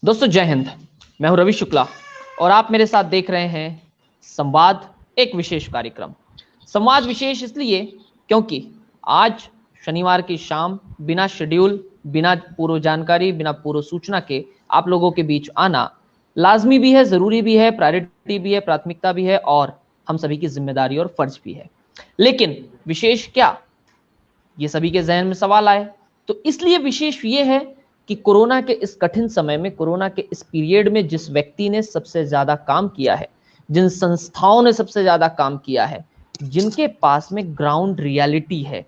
दोस्तों जय हिंद। मैं हूं रवि शुक्ला और आप मेरे साथ देख रहे हैं संवाद, एक विशेष कार्यक्रम। संवाद विशेष इसलिए क्योंकि आज शनिवार की शाम बिना शेड्यूल, बिना पूर्व जानकारी, बिना पूर्व सूचना के आप लोगों के बीच आना लाजमी भी है, जरूरी भी है, प्रायोरिटी भी है, प्राथमिकता भी है और हम सभी की जिम्मेदारी और फर्ज भी है। लेकिन विशेष क्या, ये सभी के जहन में सवाल आए तो इसलिए विशेष ये है कि कोरोना के इस कठिन समय में, कोरोना के इस पीरियड में जिस व्यक्ति ने सबसे ज्यादा काम किया है, जिन संस्थाओं ने सबसे ज्यादा काम किया है, जिनके पास में ग्राउंड रियलिटी है,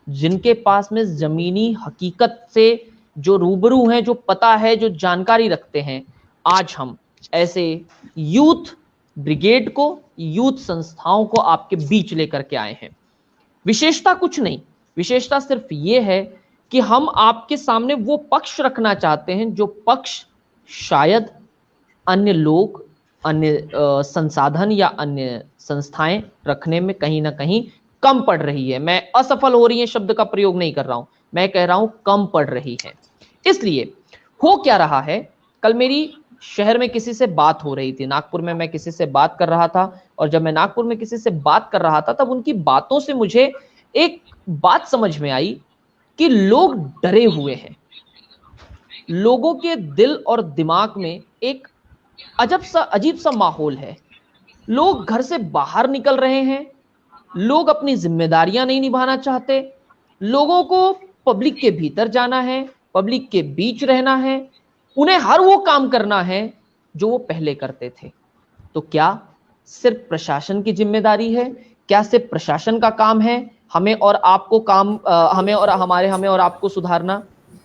जिनके पास में जमीनी हकीकत से जो रूबरू हैं, जो पता है, जो जानकारी रखते हैं, आज हम ऐसे यूथ ब्रिगेड को, यूथ संस्थाओं को आपके बीच लेकर के आए हैं। विशेषता कुछ नहीं, विशेषता सिर्फ ये है कि हम आपके सामने वो पक्ष रखना चाहते हैं जो पक्ष शायद अन्य लोग, अन्य संसाधन या अन्य संस्थाएं रखने में कहीं ना कहीं कम पड़ रही है। मैं असफल हो रही है शब्द का प्रयोग नहीं कर रहा हूं, मैं कह रहा हूं कम पड़ रही है। इसलिए हो क्या रहा है, कल मेरी शहर में किसी से बात हो रही थी, नागपुर में मैं किसी से बात कर रहा था और जब मैं नागपुर में किसी से बात कर रहा था तब उनकी बातों से मुझे एक बात समझ में आई कि लोग डरे हुए हैं। लोगों के दिल और दिमाग में एक अजीब सा माहौल है। लोग घर से बाहर निकल रहे हैं, लोग अपनी जिम्मेदारियां नहीं निभाना चाहते, लोगों को पब्लिक के भीतर जाना है, पब्लिक के बीच रहना है, उन्हें हर वो काम करना है जो वो पहले करते थे। तो क्या सिर्फ प्रशासन की जिम्मेदारी है? क्या सिर्फ प्रशासन का काम है हमें और आपको हमें और आपको सुधारना?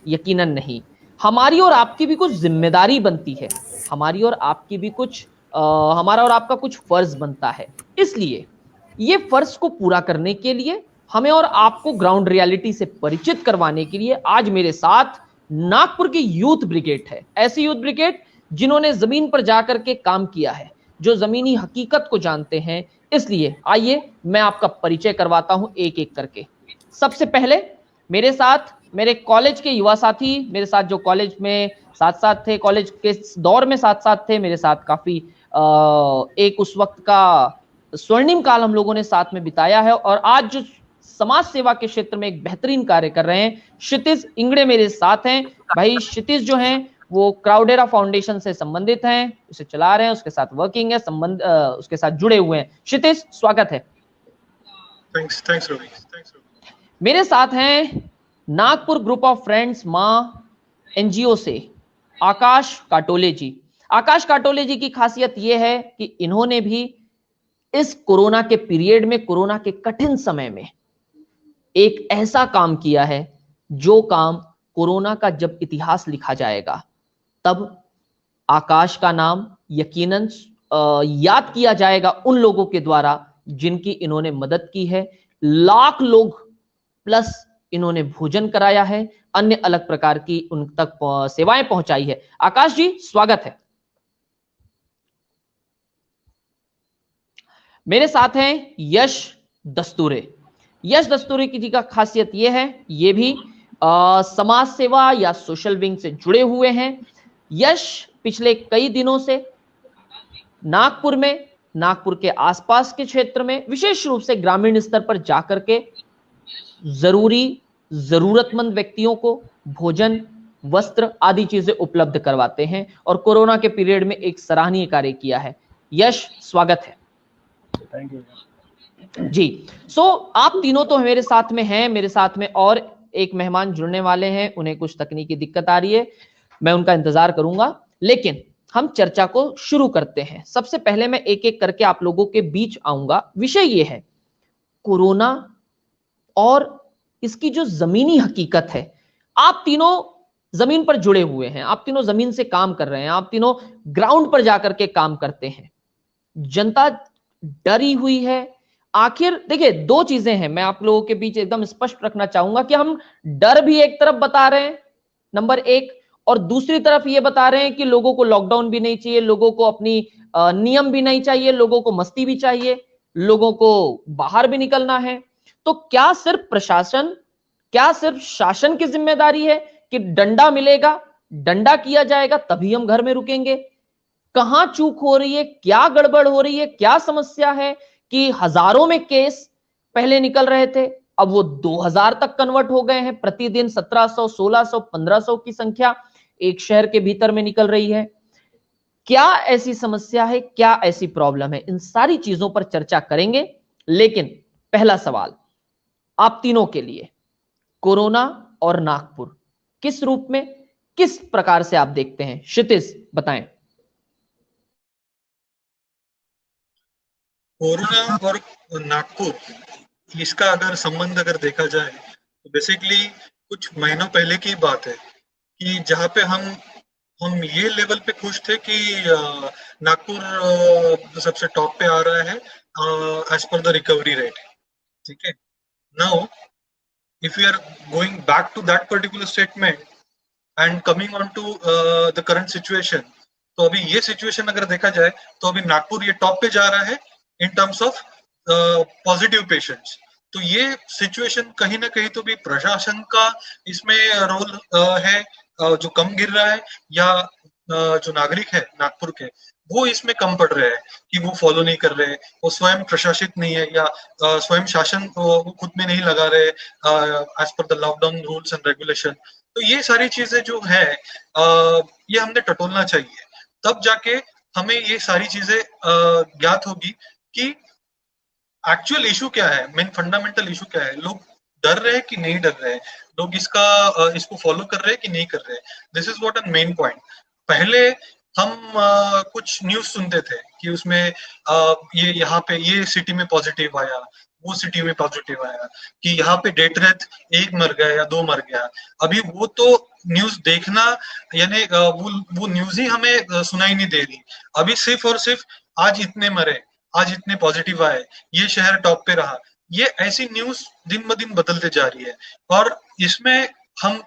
यकीनन नहीं। हमारी और आपकी भी कुछ जिम्मेदारी बनती है, हमारी और आपकी भी कुछ हमारा और आपका कुछ फर्ज बनता है। इसलिए ये फर्ज को पूरा करने के लिए, हमें और आपको ग्राउंड रियलिटी से परिचित करवाने के लिए आज मेरे साथ नागपुर की यूथ ब्रिगेड है। ऐसी यूथ ब्रिगेड जिन्होंने जमीन पर जाकर के काम किया है, जो जमीनी हकीकत को जानते हैं। इसलिए आइए मैं आपका परिचय करवाता हूं एक एक करके। सबसे पहले मेरे साथ मेरे कॉलेज के युवा साथी, मेरे साथ जो कॉलेज में साथ साथ थे, कॉलेज के दौर में साथ साथ थे, मेरे साथ काफी एक उस वक्त का स्वर्णिम काल हम लोगों ने साथ में बिताया है और आज जो समाज सेवा के क्षेत्र में एक बेहतरीन कार्य कर रहे हैं, क्षितिज इंगड़े मेरे साथ हैं। भाई क्षितिज जो हैं वो क्राउडेरा फाउंडेशन से संबंधित हैं, उसे चला रहे हैं, उसके साथ वर्किंग है, उसके साथ जुड़े हुए हैं। क्षितिज, स्वागत है। थैंक्स रवि। मेरे साथ हैं नागपुर ग्रुप ऑफ फ्रेंड्स मां एनजीओ से आकाश काटोले जी। आकाश काटोले जी की खासियत यह है कि इन्होंने भी इस कोरोना के पीरियड में, कोरोना के कठिन समय में एक ऐसा काम किया है जो काम कोरोना का जब इतिहास लिखा जाएगा तब आकाश का नाम यकीनन याद किया जाएगा उन लोगों के द्वारा जिनकी इन्होंने मदद की है। लाख लोग प्लस इन्होंने भोजन कराया है, अन्य अलग प्रकार की उन तक सेवाएं पहुंचाई है। आकाश जी, स्वागत है। मेरे साथ हैं यश दस्तूरे। यश दस्तूरे की जी का खासियत यह है, ये भी समाज सेवा या सोशल विंग से जुड़े हुए हैं। यश पिछले कई दिनों से नागपुर में, नागपुर के आसपास के क्षेत्र में, विशेष रूप से ग्रामीण स्तर पर जाकर के जरूरतमंद व्यक्तियों को भोजन, वस्त्र आदि चीजें उपलब्ध करवाते हैं और कोरोना के पीरियड में एक सराहनीय कार्य किया है। यश, स्वागत है। थैंक यू जी। आप तीनों तो मेरे साथ में हैं, मेरे साथ में और एक मेहमान जुड़ने वाले हैं, उन्हें कुछ तकनीकी दिक्कत आ रही है, मैं उनका इंतजार करूंगा। लेकिन हम चर्चा को शुरू करते हैं। सबसे पहले मैं एक एक करके आप लोगों के बीच आऊंगा। विषय ये है कोरोना और इसकी जो जमीनी हकीकत है। आप तीनों जमीन पर जुड़े हुए हैं, आप तीनों जमीन से काम कर रहे हैं, आप तीनों ग्राउंड पर जाकर के काम करते हैं। जनता डरी हुई है। आखिर देखिए, दो चीजें हैं, मैं आप लोगों के बीच एकदम स्पष्ट रखना चाहूंगा कि हम डर भी एक तरफ बता रहे हैं, नंबर एक, और दूसरी तरफ ये बता रहे हैं कि लोगों को लॉकडाउन भी नहीं चाहिए, लोगों को अपनी नियम भी नहीं चाहिए, लोगों को मस्ती भी चाहिए, लोगों को बाहर भी निकलना है। तो क्या सिर्फ प्रशासन, क्या सिर्फ शासन की जिम्मेदारी है कि डंडा मिलेगा डंडा किया जाएगा तभी हम घर में रुकेंगे। कहां चूक हो रही है, क्या गड़बड़ हो रही है, क्या समस्या है कि हजारों में केस पहले निकल रहे थे, अब वो 2000 तक कन्वर्ट हो गए हैं। प्रतिदिन 1700, 1600, 1500 की संख्या एक शहर के भीतर में निकल रही है। क्या ऐसी समस्या है, क्या ऐसी प्रॉब्लम है, इन सारी चीजों पर चर्चा करेंगे। लेकिन पहला सवाल आप तीनों के लिए, कोरोना और नागपुर किस रूप में, किस प्रकार से आप देखते हैं? क्षितिज बताएं। कोरोना और नागपुर, इसका अगर संबंध अगर देखा जाए तो बेसिकली कुछ महीनों पहले की बात है कि जहाँ पे हम ये लेवल पे खुश थे कि नागपुर सबसे टॉप पे आ रहा है as per the recovery rate. ठीक है, now if you are going back to that particular statement and coming on to the current situation, तो अभी ये सिचुएशन अगर देखा जाए तो अभी नागपुर ये टॉप पे जा रहा है इन टर्म्स ऑफ पॉजिटिव पेशेंट्स। तो ये सिचुएशन कहीं ना कहीं तो भी प्रशासन का इसमें रोल है, जो कम गिर रहा है, या जो नागरिक है नागपुर के वो इसमें कम पड़ रहे हैं कि वो फॉलो नहीं कर रहे, वो स्वयं प्रशासित नहीं है, या स्वयं शासन वो खुद में नहीं लगा रहे as per the lockdown rules and regulation. तो ये सारी चीजें जो है ये हमने टटोलना चाहिए, तब जाके हमें ये सारी चीजें ज्ञात होगी कि एक्चुअल इशू क्या है, मेन फंडामेंटल इशू क्या है, लोग डर रहे हैं कि नहीं डर रहे हैं, लोग इसको फॉलो कर रहे हैं कि नहीं कर रहे हैं। This is what a main point. पहले हम कुछ न्यूज सुनते थे कि उसमें ये यहाँ पे ये सिटी में पॉजिटिव आया, वो सिटी में पॉजिटिव आया, कि यहाँ पे डेथ रेट एक मर गया या दो मर गया। अभी वो तो न्यूज देखना, यानी वो न्यूज ही हमें सुनाई नहीं दे रही। अभी सिर्फ और सिर्फ आज इतने मरे, आज इतने पॉजिटिव आए, ये शहर टॉप पे रहा, ये ऐसी न्यूज दिन ब दिन बदलते जा रही है। और इसमें हम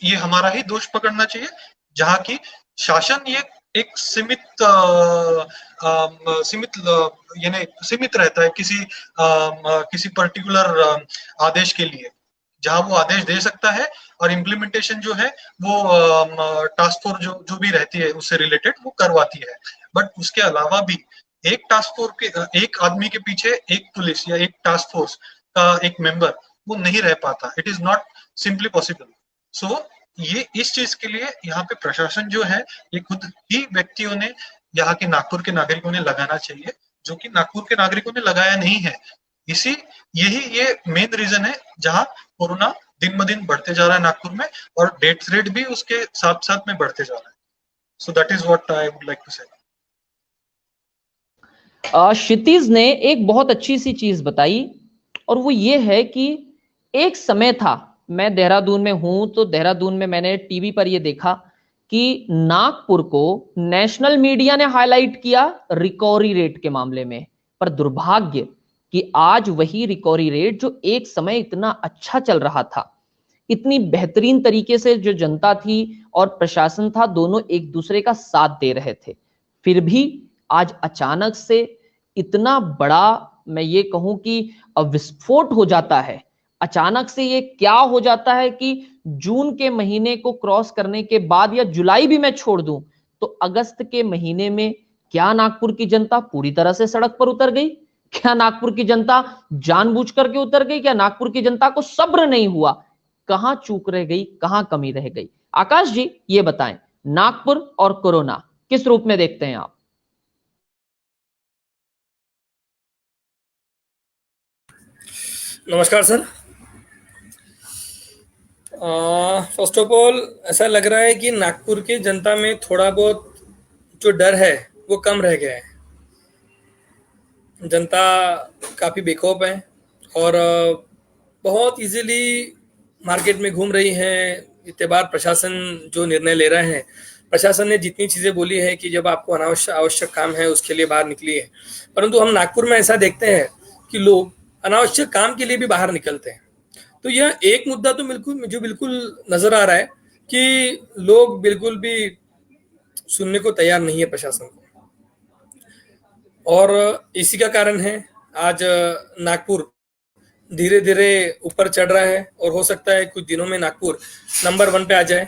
ये हमारा ही दोष पकड़ना चाहिए, जहाँ की शासन ये एक सीमित रहता है किसी पर्टिकुलर आदेश के लिए, जहां वो आदेश दे सकता है और इम्प्लीमेंटेशन जो है वो टास्क फोर्स जो भी रहती है उससे रिलेटेड वो करवाती है। बट उसके अलावा भी एक टास्क फोर्स के एक आदमी के पीछे एक पुलिस या एक टास्क फोर्स का एक मेंबर वो नहीं रह पाता। It is not simply possible. So ये इस चीज के लिए यहाँ पे प्रशासन जो है ये खुद ही व्यक्तियों ने, यहाँ के नागपुर के नागरिकों ने लगाना चाहिए, जो कि नागपुर के नागरिकों ने लगाया नहीं है। यही मेन रीजन है जहाँ कोरोना दिन ब दिन बढ़ते जा रहा है नागपुर में, और डेथ रेट भी उसके साथ साथ में बढ़ते जा रहा है। So that is what I would like to say. Kshitij ने एक बहुत अच्छी सी चीज बताई, और वो ये है कि एक समय था, मैं देहरादून में हूं तो देहरादून में मैंने टीवी पर ये देखा कि नागपुर को नेशनल मीडिया ने हाईलाइट किया रिकवरी रेट के मामले में। पर दुर्भाग्य कि आज वही रिकवरी रेट जो एक समय इतना अच्छा चल रहा था, इतनी बेहतरीन तरीके से जो जनता थी और प्रशासन था दोनों एक दूसरे का साथ दे रहे थे, फिर भी आज अचानक से इतना बड़ा, मैं ये कहूं कि विस्फोट हो जाता है। अचानक से ये क्या हो जाता है कि जून के महीने को क्रॉस करने के बाद, या जुलाई भी मैं छोड़ दूं, तो अगस्त के महीने में क्या नागपुर की जनता पूरी तरह से सड़क पर उतर गई? क्या नागपुर की जनता जानबूझ करके उतर गई? क्या नागपुर की जनता को सब्र नहीं हुआ? कहां चूक रह गई, कहां कमी रह गई? आकाश जी ये बताएं, नागपुर और कोरोना किस रूप में देखते हैं आप? नमस्कार सर। फर्स्ट ऑफ ऑल ऐसा लग रहा है कि नागपुर की जनता में थोड़ा बहुत जो डर है वो कम रह गया है। जनता काफ़ी बेखौफ है और बहुत इजीली मार्केट में घूम रही है। इतने बार प्रशासन जो निर्णय ले रहे हैं, प्रशासन ने जितनी चीज़ें बोली है कि जब आपको आवश्यक काम है उसके लिए बाहर निकलिए, परंतु हम नागपुर में ऐसा देखते हैं कि लोग अनावश्यक काम के लिए भी बाहर निकलते हैं। तो यह एक मुद्दा तो बिल्कुल नजर आ रहा है कि लोग बिल्कुल भी सुनने को तैयार नहीं है प्रशासन को, और इसी का कारण है आज नागपुर धीरे धीरे ऊपर चढ़ रहा है, और हो सकता है कुछ दिनों में नागपुर नंबर 1 पे आ जाए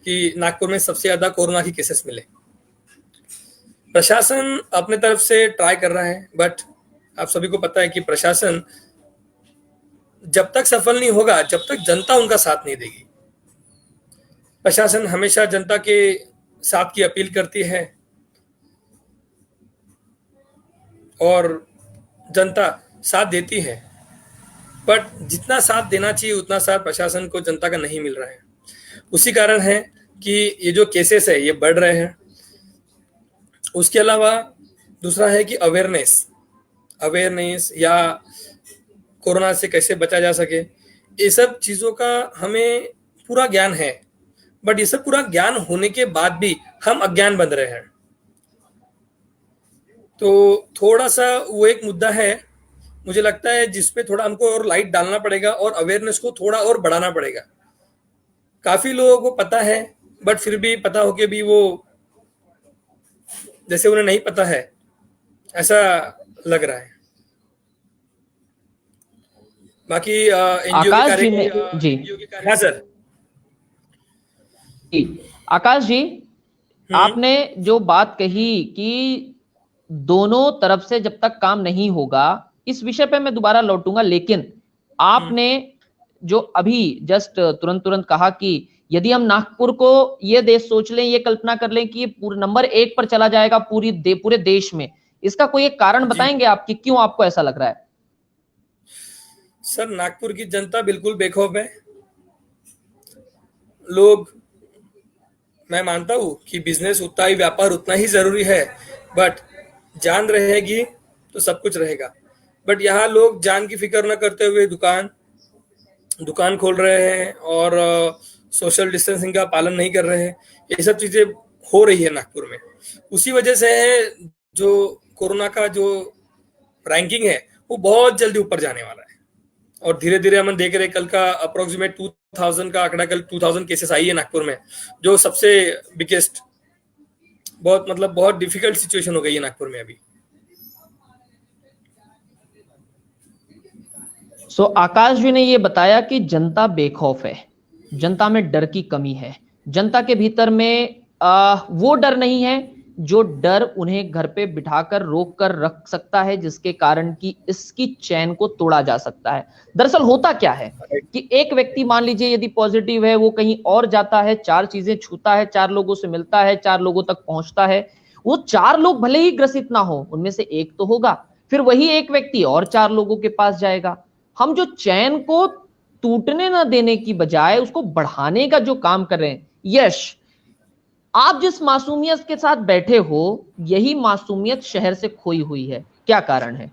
कि नागपुर में सबसे ज्यादा कोरोना की केसेस मिले। प्रशासन अपने तरफ से ट्राई कर रहा है, बट आप सभी को पता है कि प्रशासन जब तक सफल नहीं होगा जब तक जनता उनका साथ नहीं देगी। प्रशासन हमेशा जनता के साथ की अपील करती है और जनता साथ देती है, बट जितना साथ देना चाहिए उतना साथ प्रशासन को जनता का नहीं मिल रहा है। उसी कारण है कि ये जो केसेस है ये बढ़ रहे हैं। उसके अलावा दूसरा है कि अवेयरनेस या कोरोना से कैसे बचा जा सके, ये सब चीज़ों का हमें पूरा ज्ञान है, बट ये सब पूरा ज्ञान होने के बाद भी हम अज्ञान बन रहे हैं। तो थोड़ा सा वो एक मुद्दा है, मुझे लगता है जिसपे थोड़ा हमको और लाइट डालना पड़ेगा और अवेयरनेस को थोड़ा और बढ़ाना पड़ेगा। काफी लोगों को पता है, बट फिर भी पता होके भी वो जैसे उन्हें नहीं पता है ऐसा लग रहा है। बाकी एनजीओ के आकाश जी ने कार्य जी हाँ सर जी, आकाश जी आपने जो बात कही कि दोनों तरफ से जब तक काम नहीं होगा, इस विषय पे मैं दोबारा लौटूंगा, लेकिन आपने जो अभी जस्ट तुरंत कहा कि यदि हम नागपुर को ये देश सोच लें, ये कल्पना कर लें कि ये पूरे नंबर 1 पर चला जाएगा पूरे देश में, इसका कोई एक कारण बताएंगे आप कि क्यों आपको ऐसा लग रहा है? सर, नागपुर की जनता बिल्कुल बेखौफ है। लोग, मैं मानता हूं कि बिजनेस उतना ही, व्यापार उतना ही जरूरी है, बट जान रहेगी तो सब कुछ रहेगा। बट यहाँ लोग जान की फिक्र न करते हुए दुकान खोल रहे हैं और सोशल डिस्टेंसिंग का पालन नहीं कर रहे हैं। ये सब चीजें हो रही है नागपुर में। उसी वजह से है जो कोरोना का जो रैंकिंग है वो बहुत जल्दी ऊपर जाने वाला है और धीरे धीरे हम देख रहे हैं। कल का अप्रोक्सीमेट 2000 का आंकड़ा, कल 2000 केसेस आई है नागपुर में, जो सबसे बिगेस्ट, बहुत डिफिकल्ट सिचुएशन हो गई है नागपुर में अभी। सो आकाश जी ने ये बताया कि जनता बेखौफ है, जनता में डर की कमी है, जनता के भीतर में वो डर नहीं है जो डर उन्हें घर पे बिठाकर रोक कर रख सकता है, जिसके कारण कि इसकी चैन को तोड़ा जा सकता है। दरअसल होता क्या है कि एक व्यक्ति मान लीजिए यदि पॉजिटिव है, वो कहीं और जाता है, 4 चीजें छूता है, 4 लोगों से मिलता है, 4 लोगों तक पहुंचता है। वो 4 लोग भले ही ग्रसित ना हो, उनमें से एक तो होगा, फिर वही एक व्यक्ति और 4 लोगों के पास जाएगा। हम जो चैन को टूटने ना देने की बजाय उसको बढ़ाने का जो काम कर रहे हैं, यश, आप जिस मासूमियत के साथ बैठे हो, यही मासूमियत शहर से खोई हुई है, क्या कारण है?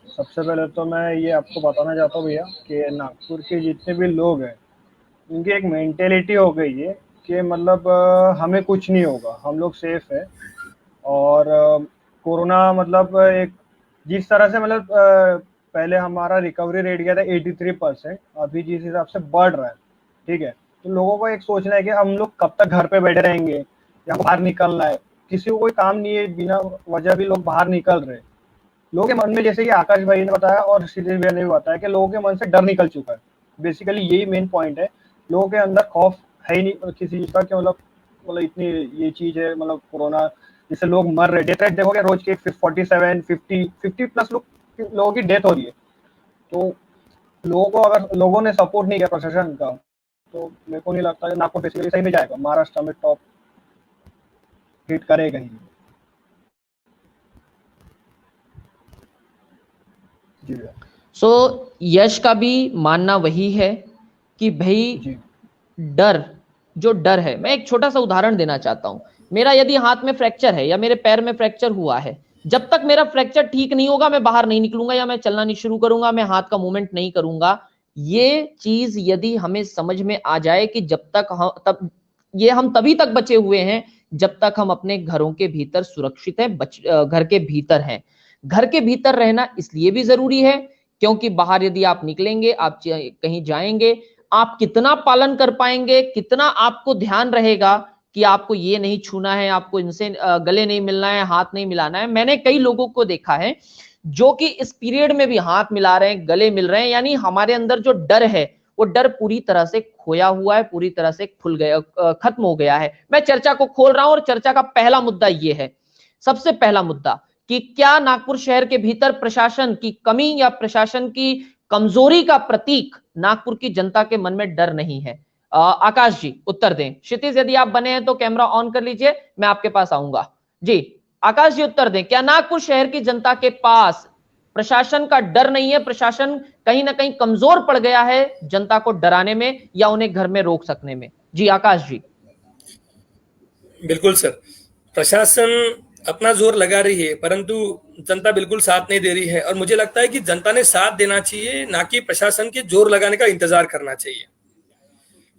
सबसे पहले तो मैं ये आपको बताना चाहता हूँ भैया कि नागपुर के जितने भी लोग हैं उनकी एक मेंटेलिटी हो गई है कि मतलब हमें कुछ नहीं होगा, हम लोग सेफ है। और कोरोना मतलब एक जिस तरह से मतलब पहले हमारा रिकवरी रेट गया था 83%, अभी जिस हिसाब से बढ़ रहा है, ठीक है, तो लोगों को एक सोचना है कि हम लोग कब तक घर पे बैठे रहेंगे या बाहर निकलना है। किसी को कोई काम नहीं है, बिना वजह भी लोग बाहर निकल रहे। लोगों के मन में, जैसे कि आकाश भाई ने बताया और श्रीदेव भैया ने भी बताया, कि लोगों के मन से डर निकल चुका है। बेसिकली यही मेन पॉइंट है, लोगों के अंदर खौफ है ही नहीं किसी चीज का कि मतलब इतनी ये चीज है, मतलब कोरोना जिससे लोग मर रहे। डेथ रेट देखोगे रोज के 47, 50 प्लस लोगों की डेथ हो रही है। तो लोगों को, अगर लोगों ने सपोर्ट नहीं किया प्रशासन का, तो मेरे को नहीं लगता कि नागपुर बेसिकली सही में जाएगा, महाराष्ट्र में टॉप हिट करेगा ही। सो यश का भी मानना वही है कि भाई डर है। मैं एक छोटा सा उदाहरण देना चाहता हूं। मेरा यदि हाथ में फ्रैक्चर है या मेरे पैर में फ्रैक्चर हुआ है, जब तक मेरा फ्रैक्चर ठीक नहीं होगा मैं बाहर नहीं निकलूंगा या मैं चलना नहीं शुरू करूंगा, मैं हाथ का मूवमेंट नहीं करूंगा। ये चीज यदि हमें समझ में आ जाए कि जब तक हम तभी तक बचे हुए हैं जब तक हम अपने घरों के भीतर सुरक्षित हैं, घर के भीतर हैं। घर के भीतर रहना इसलिए भी जरूरी है क्योंकि बाहर यदि आप निकलेंगे, आप कहीं जाएंगे, आप कितना पालन कर पाएंगे, कितना आपको ध्यान रहेगा कि आपको ये नहीं छूना है, आपको इनसे गले नहीं मिलना है, हाथ नहीं मिलाना है। मैंने कई लोगों को देखा है जो कि इस पीरियड में भी हाथ मिला रहे हैं, गले मिल रहे हैं, यानी हमारे अंदर जो डर है वो डर पूरी तरह से खोया हुआ है, पूरी तरह से खुल गया, खत्म हो गया है। मैं चर्चा को खोल रहा हूं और चर्चा का पहला मुद्दा ये है, सबसे पहला मुद्दा, कि क्या नागपुर शहर के भीतर प्रशासन की कमी या प्रशासन की कमजोरी का प्रतीक नागपुर की जनता के मन में डर नहीं है? आकाश जी उत्तर दें। क्षितिज यदि आप बने हैं तो कैमरा ऑन कर लीजिए, मैं आपके पास आऊंगा। जी आकाश जी उत्तर दें, क्या नागपुर शहर की जनता के पास प्रशासन का डर नहीं है? प्रशासन कहीं ना कहीं कमजोर पड़ गया है जनता को डराने में या उन्हें घर में रोक सकने में? जी आकाश जी। बिल्कुल सर, प्रशासन अपना जोर लगा रही है परंतु जनता बिल्कुल साथ नहीं दे रही है, और मुझे लगता है कि जनता ने साथ देना चाहिए, ना कि प्रशासन के जोर लगाने का इंतजार करना चाहिए।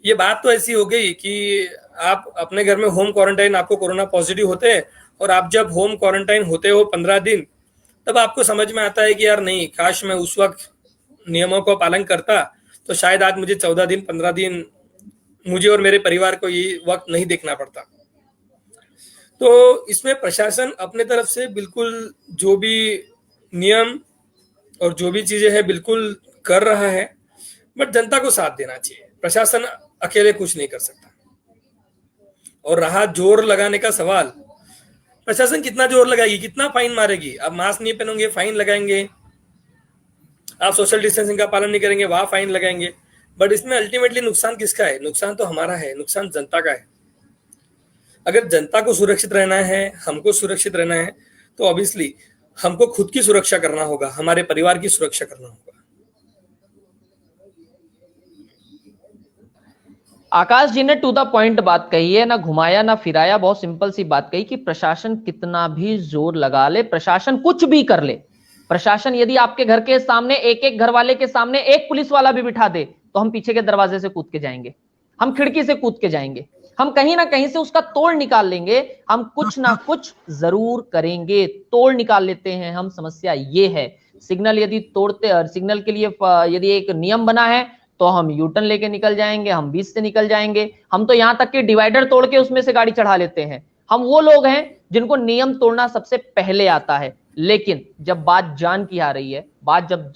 ये बात तो ऐसी हो गई कि आप अपने घर में होम क्वारंटाइन, आपको कोरोना पॉजिटिव होते हैं, और आप जब होम क्वारंटाइन होते हो 15 दिन, तब आपको समझ में आता है कि यार नहीं, काश मैं उस वक्त नियमों का पालन करता तो शायद आज मुझे 14 दिन 15 दिन मुझे और मेरे परिवार को ये वक्त नहीं देखना पड़ता। तो इसमें प्रशासन अपने तरफ से बिल्कुल जो भी नियम और जो भी चीजें हैं बिल्कुल कर रहा है, बट जनता को साथ देना चाहिए। प्रशासन अकेले कुछ नहीं कर सकता। और रहा जोर लगाने का सवाल, प्रशासन कितना जोर लगाएगी, कितना फाइन मारेगी? आप मास्क नहीं पहनोगे फाइन लगाएंगे, आप सोशल डिस्टेंसिंग का पालन नहीं करेंगे वहां फाइन लगाएंगे, बट इसमें अल्टीमेटली नुकसान किसका है? नुकसान तो हमारा है, नुकसान जनता का है। अगर जनता को सुरक्षित रहना है, हमको सुरक्षित रहना है, तो ऑब्वियसली हमको खुद की सुरक्षा करना होगा, हमारे परिवार की सुरक्षा करना होगा। आकाश जी ने टू द पॉइंट बात कही है, ना घुमाया ना फिराया, बहुत सिंपल सी बात कही कि प्रशासन कितना भी जोर लगा ले, प्रशासन कुछ भी कर ले, प्रशासन यदि आपके घर के सामने एक एक घर वाले के सामने एक पुलिस वाला भी बिठा दे तो हम पीछे के दरवाजे से कूद के जाएंगे, हम खिड़की से कूद के जाएंगे, हम कहीं ना कहीं से उसका तोड़ निकाल लेंगे, हम कुछ ना कुछ जरूर करेंगे, तोड़ निकाल लेते हैं हम। समस्या ये है, सिग्नल यदि तोड़ते, सिग्नल के लिए यदि एक नियम बना है तो हम यू टर्न लेके निकल जाएंगे, हम बीच से निकल जाएंगे, हम तो यहां तक कि डिवाइडर तोड़ के उसमें से गाड़ी चढ़ा लेते हैं। हम वो लोग हैं जिनको नियम तोड़ना सबसे पहले आता है। लेकिन जब बात जान की आ रही है, बात जब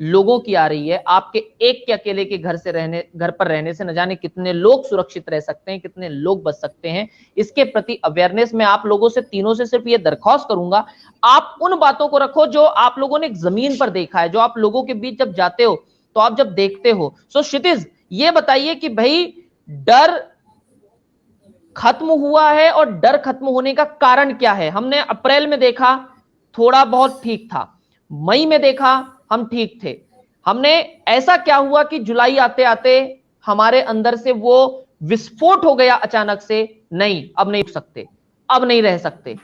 लोगों की आ रही है, आपके एक के अकेले के घर पर रहने से न जाने कितने लोग सुरक्षित रह सकते हैं, कितने लोग बच सकते हैं, इसके प्रति अवेयरनेस मैं आप लोगों से, तीनों से सिर्फ ये दरख्वास्त करूंगा, आप उन बातों को रखो जो आप लोगों ने जमीन पर देखा है, जो आप लोगों के बीच जब जाते हो तो आप जब देखते हो। सो क्षितिज ये बताइए कि भाई डर खत्म हुआ है और डर खत्म होने का कारण क्या है? हमने अप्रैल में देखा थोड़ा बहुत ठीक था, मई में देखा हम ठीक थे, हमने ऐसा क्या हुआ कि जुलाई आते आते हमारे अंदर से वो विस्फोट हो गया अचानक से? नहीं, अब नहीं रुक सकते, अब नहीं रह सकते।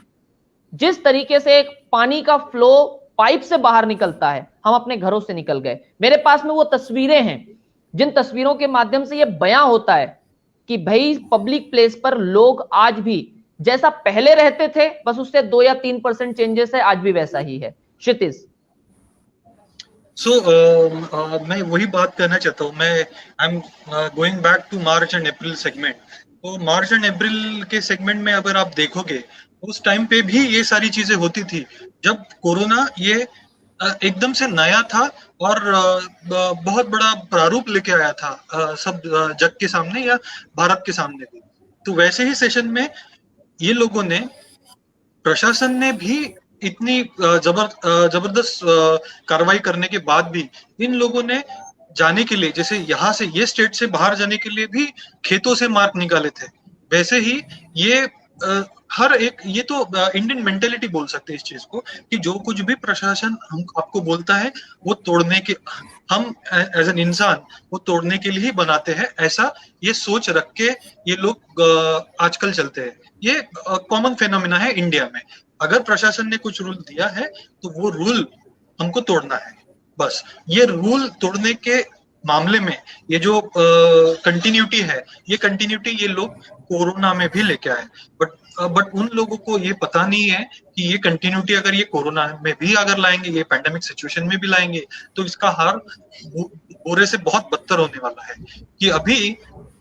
जिस तरीके से एक पानी का फ्लो पाइप से बाहर निकलता है, हम अपने घरों से निकल गए। मेरे पास में वो तस्वीरें हैं जिन तस्वीरों के माध्यम से ये बयां होता है कि भाई पब्लिक प्लेस पर लोग आज भी जैसा पहले रहते थे, बस उससे 2 या 3% चेंजेस है, आज भी वैसा ही है। क्षितिज। मैं वही बात करना चाहता हूँ। मैं I am going back to March and April segment. तो मार्च एंड अप्रैल के सेगमेंट में अगर आप देखोगे, उस टाइम पे भी ये सारी चीजें होती थी जब कोरोना ये एकदम से नया था और बहुत बड़ा प्रारूप लेके आया था सब जग के सामने या भारत के सामने भी। तो वैसे ही सेशन में ये लोगों ने, प्रशासन ने भी इतनी जबरदस्त कार्रवाई करने के बाद भी इन लोगों ने जाने के लिए, जैसे यहाँ से ये स्टेट से बाहर जाने के लिए भी खेतों से मार्ग निकाले थे, वैसे ही ये हर एक, ये तो इंडियन मेंटेलिटी बोल सकते हैं इस चीज को, कि जो कुछ भी प्रशासन हम आपको बोलता है वो तोड़ने के, हम एज एन इंसान वो तोड़ने के लिए ही बनाते हैं, ऐसा ये सोच रख के ये लोग आजकल चलते हैं। ये कॉमन फेनोमेना है इंडिया में। अगर प्रशासन ने कुछ रूल दिया है तो वो रूल हमको तोड़ना है, बस। ये रूल तोड़ने के मामले में ये जो कंटिन्यूटी है, ये कंटिन्यूटी ये लोग कोरोना में भी लेके आए, बट उन लोगों को ये पता नहीं है कि ये कंटिन्यूटी अगर ये कोरोना में भी अगर लाएंगे, ये पैंडेमिक सिचुएशन में भी लाएंगे, तो इसका हाल बुरे से बहुत बदतर होने वाला है। कि अभी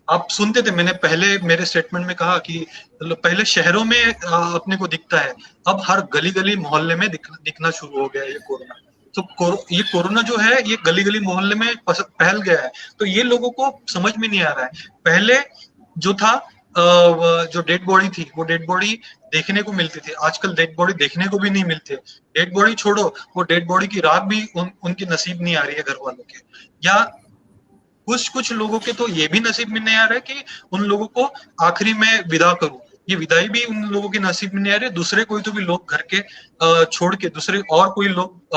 आप सुनते थे, मैंने पहले मेरे स्टेटमेंट में कहा कि पहले शहरों में अपने को दिखता है, अब हर गली गली मोहल्ले में दिखना शुरू हो गया है ये कोरोना। तो ये कोरोना जो है ये गली गली मोहल्ले में फैल गया है, तो ये लोगों को समझ में नहीं आ रहा है। पहले जो था जो डेड बॉडी थी वो डेड बॉडी देखने को मिलती थी, आजकल डेड बॉडी देखने को भी नहीं मिलती है। डेड बॉडी छोड़ो, वो डेड बॉडी की राख भी उनकी नसीब नहीं आ रही है घर वालों के, या कुछ लोगों के तो ये भी नसीब में नहीं आ रहा है कि उन लोगों को आखिरी में विदा करूं, ये विदाई भी उन लोगों के नसीब में नहीं आ रही है। दूसरे कोई तो भी लोग घर के छोड़ के दूसरे और कोई लोग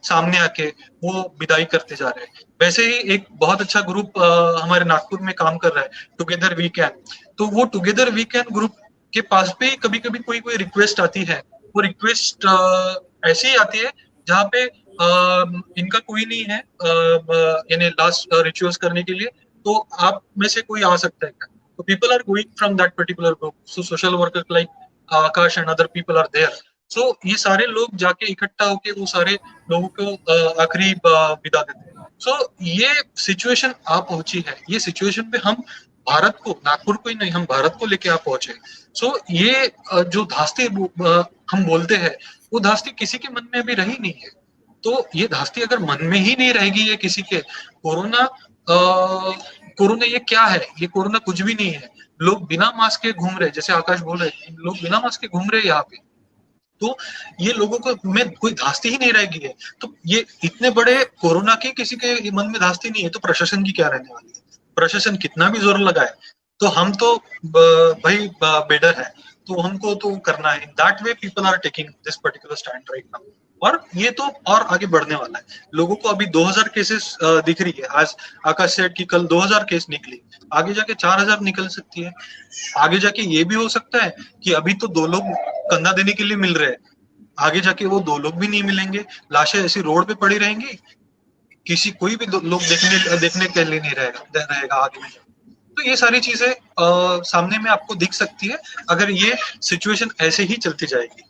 सामने आके वो विदाई करते जा रहे हैं। वैसे ही एक बहुत अच्छा ग्रुप हमारे नागपुर में काम कर रहा है, टुगेदर वी कैन। तो वो टुगेदर वी कैन ग्रुप के पास भी कभी कभी कोई रिक्वेस्ट आती है, वो रिक्वेस्ट ऐसी ही आती है जहाँ पे इनका कोई नहीं है यानी लास्ट रिचुअल्स करने के लिए, तो आप में से कोई आ सकता है क्या? So people are going from that particular group. So social workers like Akash and other people are there. So ये सारे लोग जाके इकट्ठा होके वो सारे लोगों को आखिरी विदा देते हैं। So ये सिचुएशन आ पहुंची है, ये सिचुएशन पे हम भारत को, नागपुर को ही नहीं, हम भारत को लेके आ पहुंचे। So ये जो धास्ती हम बोलते हैं, वो धास्ती किसी के मन में अभी रही नहीं है। तो ये धास्ती अगर मन में ही नहीं रहेगी है किसी के, कोरोना ये क्या है? ये कोरोना कुछ भी नहीं है। लोग बिना मास्क के घूम रहे, जैसे आकाश बोल रहे, लोग बिना मास्क के घूम रहे यहाँ पे, तो ये लोगों को में कोई धास्ती ही नहीं रहेगी है। तो ये इतने बड़े कोरोना के किसी के मन में धास्ती नहीं है, तो प्रशासन की क्या रहने वाली है? प्रशासन कितना भी जोर लगाए, तो हम तो भाई बेडर है, तो हमको तो करना है। That way people are taking this particular stand right now, और ये तो और आगे बढ़ने वाला है। लोगों को अभी 2000 केसेस दिख रही है, आज आकाश सेठ की कल 2000 केस निकली, आगे जाके 4000 निकल सकती है। आगे जाके ये भी हो सकता है कि अभी तो 2 लोग कंधा देने के लिए मिल रहे हैं, आगे जाके वो 2 लोग भी नहीं मिलेंगे, लाशें ऐसी रोड पे पड़ी रहेंगी, किसी कोई भी लोग देखने के लिए नहीं रहेगा आगे में। तो ये सारी चीजें सामने में आपको दिख सकती है अगर ये सिचुएशन ऐसे ही चलती जाएगी।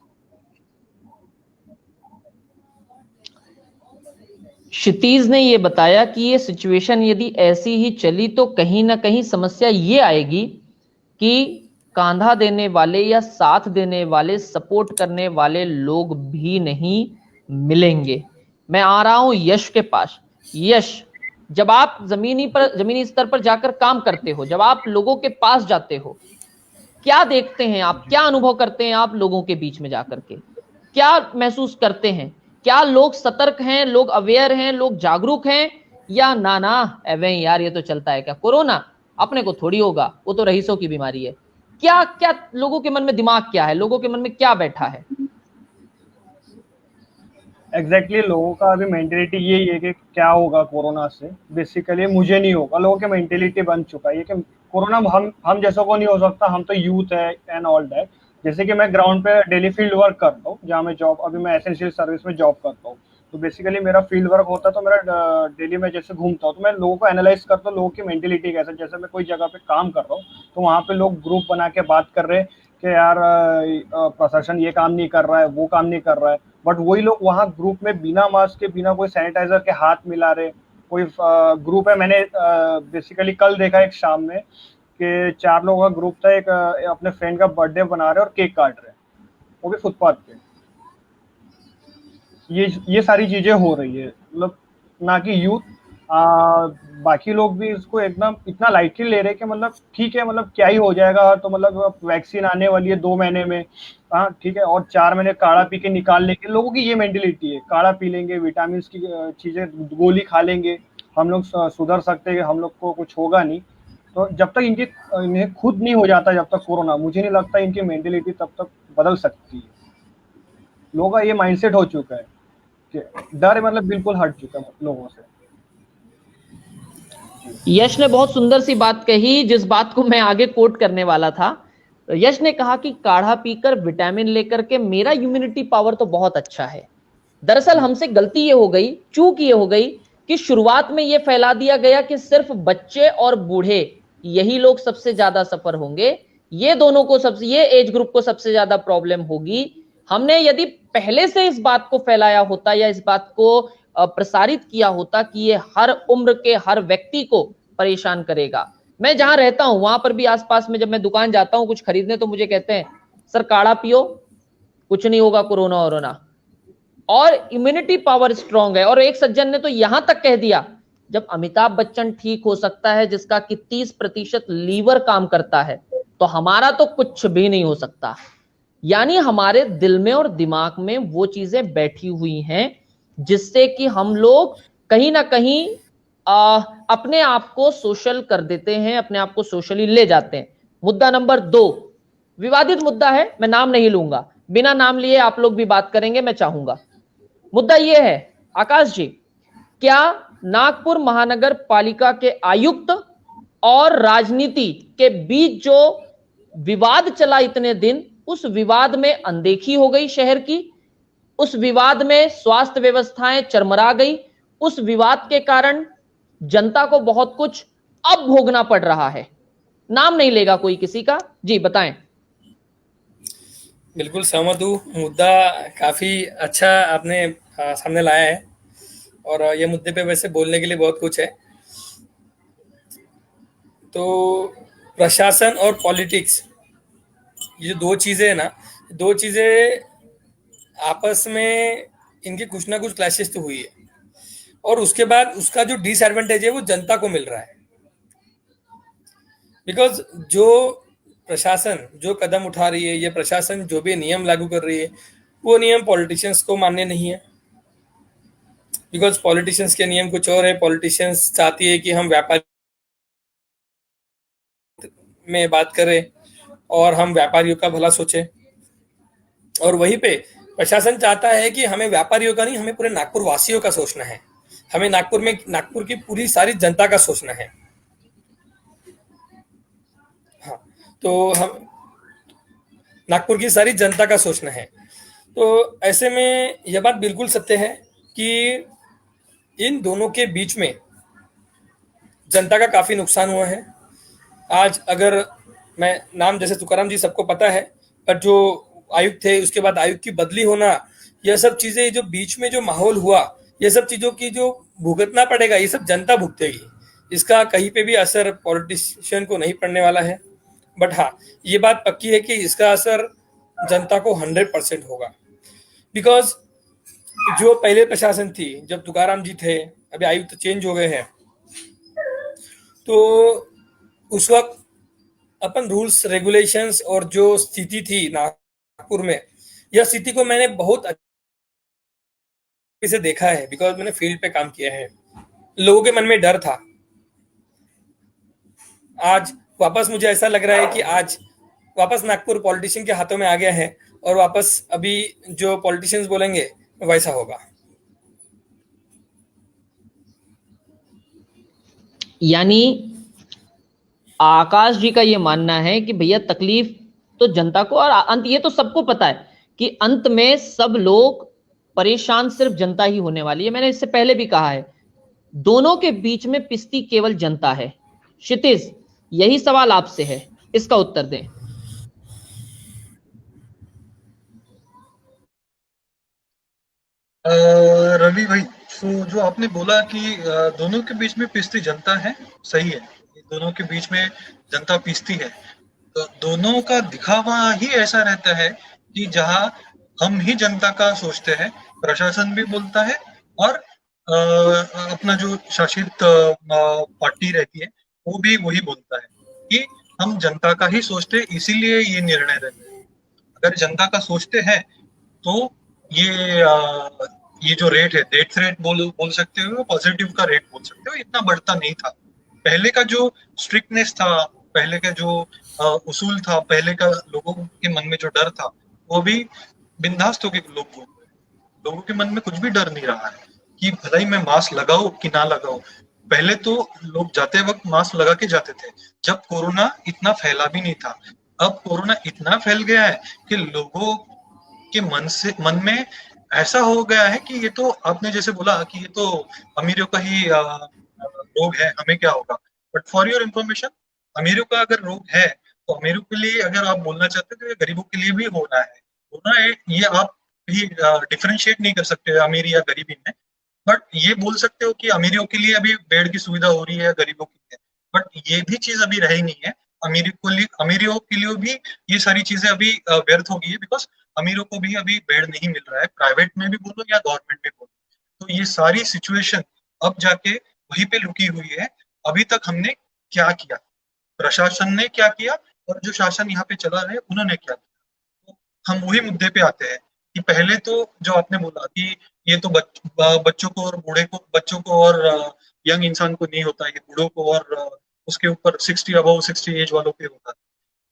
क्षितिज ने ये बताया कि ये सिचुएशन यदि ऐसी ही चली तो कहीं ना कहीं समस्या ये आएगी कि कांधा देने वाले या साथ देने वाले, सपोर्ट करने वाले लोग भी नहीं मिलेंगे। मैं आ रहा हूं यश के पास। यश, जब आप जमीनी स्तर पर जाकर काम करते हो, जब आप लोगों के पास जाते हो, क्या देखते हैं आप, क्या अनुभव करते हैं आप लोगों के बीच में जाकर के? क्या महसूस करते हैं? क्या लोग सतर्क हैं, लोग अवेयर हैं, लोग जागरूक हैं, या ना एवे यार ये तो चलता है क्या, कोरोना अपने को थोड़ी होगा, वो तो रईसों की बीमारी है? क्या क्या लोगों के मन में दिमाग क्या है, लोगों के मन में क्या बैठा है? एग्जैक्टली लोगों का अभी मेंटेलिटी यही है कि क्या होगा कोरोना से, बेसिकली मुझे नहीं होगा। लोगों की मेंटेलिटी बन चुका है कि कोरोना हम जैसों को नहीं हो सकता, हम तो यूथ है एंड ऑल दैट। जैसे कि मैं ग्राउंड पे डेली फील्ड वर्क करता हूँ, जहाँ मैं जॉब, अभी मैं एसेंशियल सर्विस में जॉब करता हूँ, तो बेसिकली मेरा फील्ड वर्क होता है। तो मेरा डेली में जैसे घूमता हूँ तो मैं लोगों को एनालाइज करता हूँ, लोगों की मेंटेलिटी कैसे। जैसे मैं कोई जगह पे काम कर रहा हूँ तो वहाँ पे लोग ग्रुप बना के बात कर रहे हैं कि यार प्रशासन ये काम नहीं कर रहा है, वो काम नहीं कर रहा है, बट वही लोग वहाँ ग्रुप में बिना मास्क के, बिना कोई सैनिटाइजर के हाथ मिला रहे। कोई ग्रुप है, मैंने बेसिकली कल देखा एक शाम में कि 4 लोगों का ग्रुप था, एक अपने फ्रेंड का बर्थडे बना रहे और केक काट रहे, वो भी फुटपाथ पे। ये सारी चीजें हो रही है, मतलब ना कि यूथ, बाकी लोग भी इसको एकदम इतना लाइटली ले रहे हैं कि मतलब ठीक है, मतलब क्या ही हो जाएगा, तो मतलब वैक्सीन आने वाली है 2 महीने में, हाँ ठीक है, और 4 महीने काढ़ा पी के निकाल लेंगे। लोगों की ये मेंटेलिटी है, काढ़ा पी लेंगे, विटामिन की चीजें, गोली खा लेंगे, हम लोग सुधर सकते हैं, हम लोग को कुछ होगा नहीं। तो जब तक इन्हें खुद नहीं हो जाता, जब तक कोरोना, मुझे नहीं लगता इनकी मेंटेलिटी तब तक बदल सकती है। लोगों का ये माइंडसेट हो चुका है कि डर मतलब बिल्कुल हट चुका है लोगों से। यश ने बहुत सुंदर सी बात कही, जिस बात को मैं आगे कोट करने वाला था। यश ने कहा कि काढ़ा पीकर, विटामिन लेकर के मेरा इम्यूनिटी पावर तो बहुत अच्छा है। दरअसल हमसे गलती ये हो गई, चूक ये हो गई कि शुरुआत में ये फैला दिया गया कि सिर्फ बच्चे और बूढ़े यही लोग सबसे ज्यादा सफर होंगे, ये दोनों को सबसे, ये एज ग्रुप को सबसे ज्यादा प्रॉब्लम होगी। हमने यदि पहले से इस बात को फैलाया होता या इस बात को प्रसारित किया होता कि ये हर उम्र के हर व्यक्ति को परेशान करेगा। मैं जहां रहता हूं वहां पर भी आसपास में जब मैं दुकान जाता हूं कुछ खरीदने, तो मुझे कहते हैं सर काढ़ा पियो, कुछ नहीं होगा कोरोना वोरोना। और इम्यूनिटी पावर स्ट्रांग है। और एक सज्जन ने तो यहां तक कह दिया, जब अमिताभ बच्चन ठीक हो सकता है जिसका कि 30% लीवर काम करता है, तो हमारा तो कुछ भी नहीं हो सकता। यानी हमारे दिल में और दिमाग में वो चीजें बैठी हुई हैं जिससे कि हम लोग कहीं ना कहीं अपने आप को सोशल कर देते हैं, अपने आप को सोशली ले जाते हैं। मुद्दा नंबर 2 विवादित मुद्दा है, मैं नाम नहीं लूंगा, बिना नाम लिए आप लोग भी बात करेंगे, मैं चाहूंगा। मुद्दा यह है, आकाश जी, क्या नागपुर महानगर पालिका के आयुक्त और राजनीति के बीच जो विवाद चला इतने दिन, उस विवाद में अनदेखी हो गई शहर की, उस विवाद में स्वास्थ्य व्यवस्थाएं चरमरा गई, उस विवाद के कारण जनता को बहुत कुछ अब भोगना पड़ रहा है? नाम नहीं लेगा कोई किसी का, जी बताएं। बिल्कुल सहमत हूँ। मुद्दा काफी अच्छा आपने सामने लाया है, और ये मुद्दे पे वैसे बोलने के लिए बहुत कुछ है। तो प्रशासन और पॉलिटिक्स, ये दो चीजें है ना, दो चीजें आपस में इनके कुछ ना कुछ क्लैशेस तो हुई है, और उसके बाद उसका जो डिसएडवांटेज है वो जनता को मिल रहा है। बिकॉज जो प्रशासन जो कदम उठा रही है, ये प्रशासन जो भी नियम लागू कर रही है, वो नियम पॉलिटिशियंस को मान्य नहीं है। बिकॉज पॉलिटिशियंस के नियम कुछ और है। पॉलिटिशियंस चाहती है कि हम व्यापारी में बात करें और हम व्यापारियों का भला सोचें, और वहीं पे प्रशासन चाहता है कि हमें व्यापारियों का नहीं, हमें पूरे नागपुर वासियों का सोचना है, हमें नागपुर की पूरी सारी जनता का सोचना है। हाँ, तो हम नागपुर की सारी जनता का सोचना है। तो ऐसे में यह बात बिल्कुल सत्य है कि इन दोनों के बीच में जनता का काफी नुकसान हुआ है। आज अगर मैं नाम, जैसे तुकाराम जी सबको पता है, पर जो आयुक्त थे उसके बाद आयुक्त की बदली होना, यह सब चीजें जो बीच में जो माहौल हुआ, ये सब चीजों की जो भुगतना पड़ेगा, ये सब जनता भुगतेगी। इसका कहीं पे भी असर पॉलिटिशियन को नहीं पड़ने वाला है। बट हाँ, ये बात पक्की है कि इसका असर जनता को 100% होगा। बिकॉज जो पहले प्रशासन थी, जब तुकाराम जी थे, अभी आयुक्त चेंज हो गए हैं, तो उस वक्त अपन रूल्स रेगुलेशंस और जो स्थिति थी नागपुर में, यह स्थिति को मैंने बहुत अच्छे से देखा है। बिकॉज मैंने फील्ड पे काम किया है। लोगों के मन में डर था। आज वापस मुझे ऐसा लग रहा है कि आज वापस नागपुर पॉलिटिशियन के हाथों में आ गया है, और वापस अभी जो पॉलिटिशियंस बोलेंगे वैसा होगा। यानी आकाश जी का ये मानना है कि भैया तकलीफ तो जनता को, और अंत ये तो सबको पता है कि अंत में सब लोग परेशान सिर्फ जनता ही होने वाली है। मैंने इससे पहले भी कहा है, दोनों के बीच में पिसती केवल जनता है। क्षितिज, यही सवाल आपसे है, इसका उत्तर दें। रवि भाई, तो जो आपने बोला कि दोनों के बीच में पिसती जनता है, सही है। दोनों के बीच में जनता पिसती है, तो दोनों का दिखावा ही ऐसा रहता है कि जहां हम ही जनता का सोचते हैं, प्रशासन भी बोलता है, और अपना जो शासित पार्टी रहती है वो भी वही बोलता है कि हम जनता का ही सोचते, इसीलिए ये निर्णय रहते हैं। अगर जनता का सोचते हैं तो ये जो रेट है, डेथ रेट बोल सकते हो, पॉजिटिव का रेट बोल सकते हो, इतना बढ़ता नहीं था। पहले का जो स्ट्रिक्टनेस था, पहले का जो उसूल था, पहले का लोगों के मन में जो डर था, वो भी बिंदास्त होके लोगों के मन में कुछ भी डर नहीं रहा है कि भलाई मैं मास्क लगाऊं कि ना लगाऊं। पहले तो लोग जाते वक्त मास्क लगा के जाते थे, जब कोरोना इतना फैला भी नहीं था। अब कोरोना इतना फैल गया है कि लोगों के मन में ऐसा हो गया है कि ये तो, आपने जैसे बोला कि ये तो अमीरों का ही रोग है, हमें क्या होगा। बट फॉर योर इंफॉर्मेशन, अमीरों का अगर रोग है तो अमीरों के लिए अगर आप बोलना चाहते हो तो ये गरीबों के लिए भी होना है। ये आप भी डिफरेंशिएट नहीं कर सकते अमीरी या गरीबी में। बट ये बोल सकते हो कि अमीरों के लिए अभी बेड की सुविधा हो रही है, गरीबों के लिए। बट ये भी चीज अभी रही नहीं है। अमीरों के लिए भी ये सारी चीजें अभी व्यर्थ हो गई है, बिकॉज अमीरों को भी अभी बेड नहीं मिल रहा है, प्राइवेट में भी बोलो या गवर्नमेंट में बोलो। तो ये सारी सिचुएशन अब जाके वहीं पे रुकी हुई है। अभी तक हमने क्या किया, प्रशासन ने क्या किया और जो शासन यहाँ पे चला रहे उन्होंने क्या किया। तो हम वही मुद्दे पे आते हैं कि पहले तो जो आपने बोला कि ये तो बच्चों को और बूढ़े को, बच्चों को और यंग इंसान को नहीं होता, ये बूढ़ों को और उसके ऊपर 60 अबव 60 एज वालों पे होता है।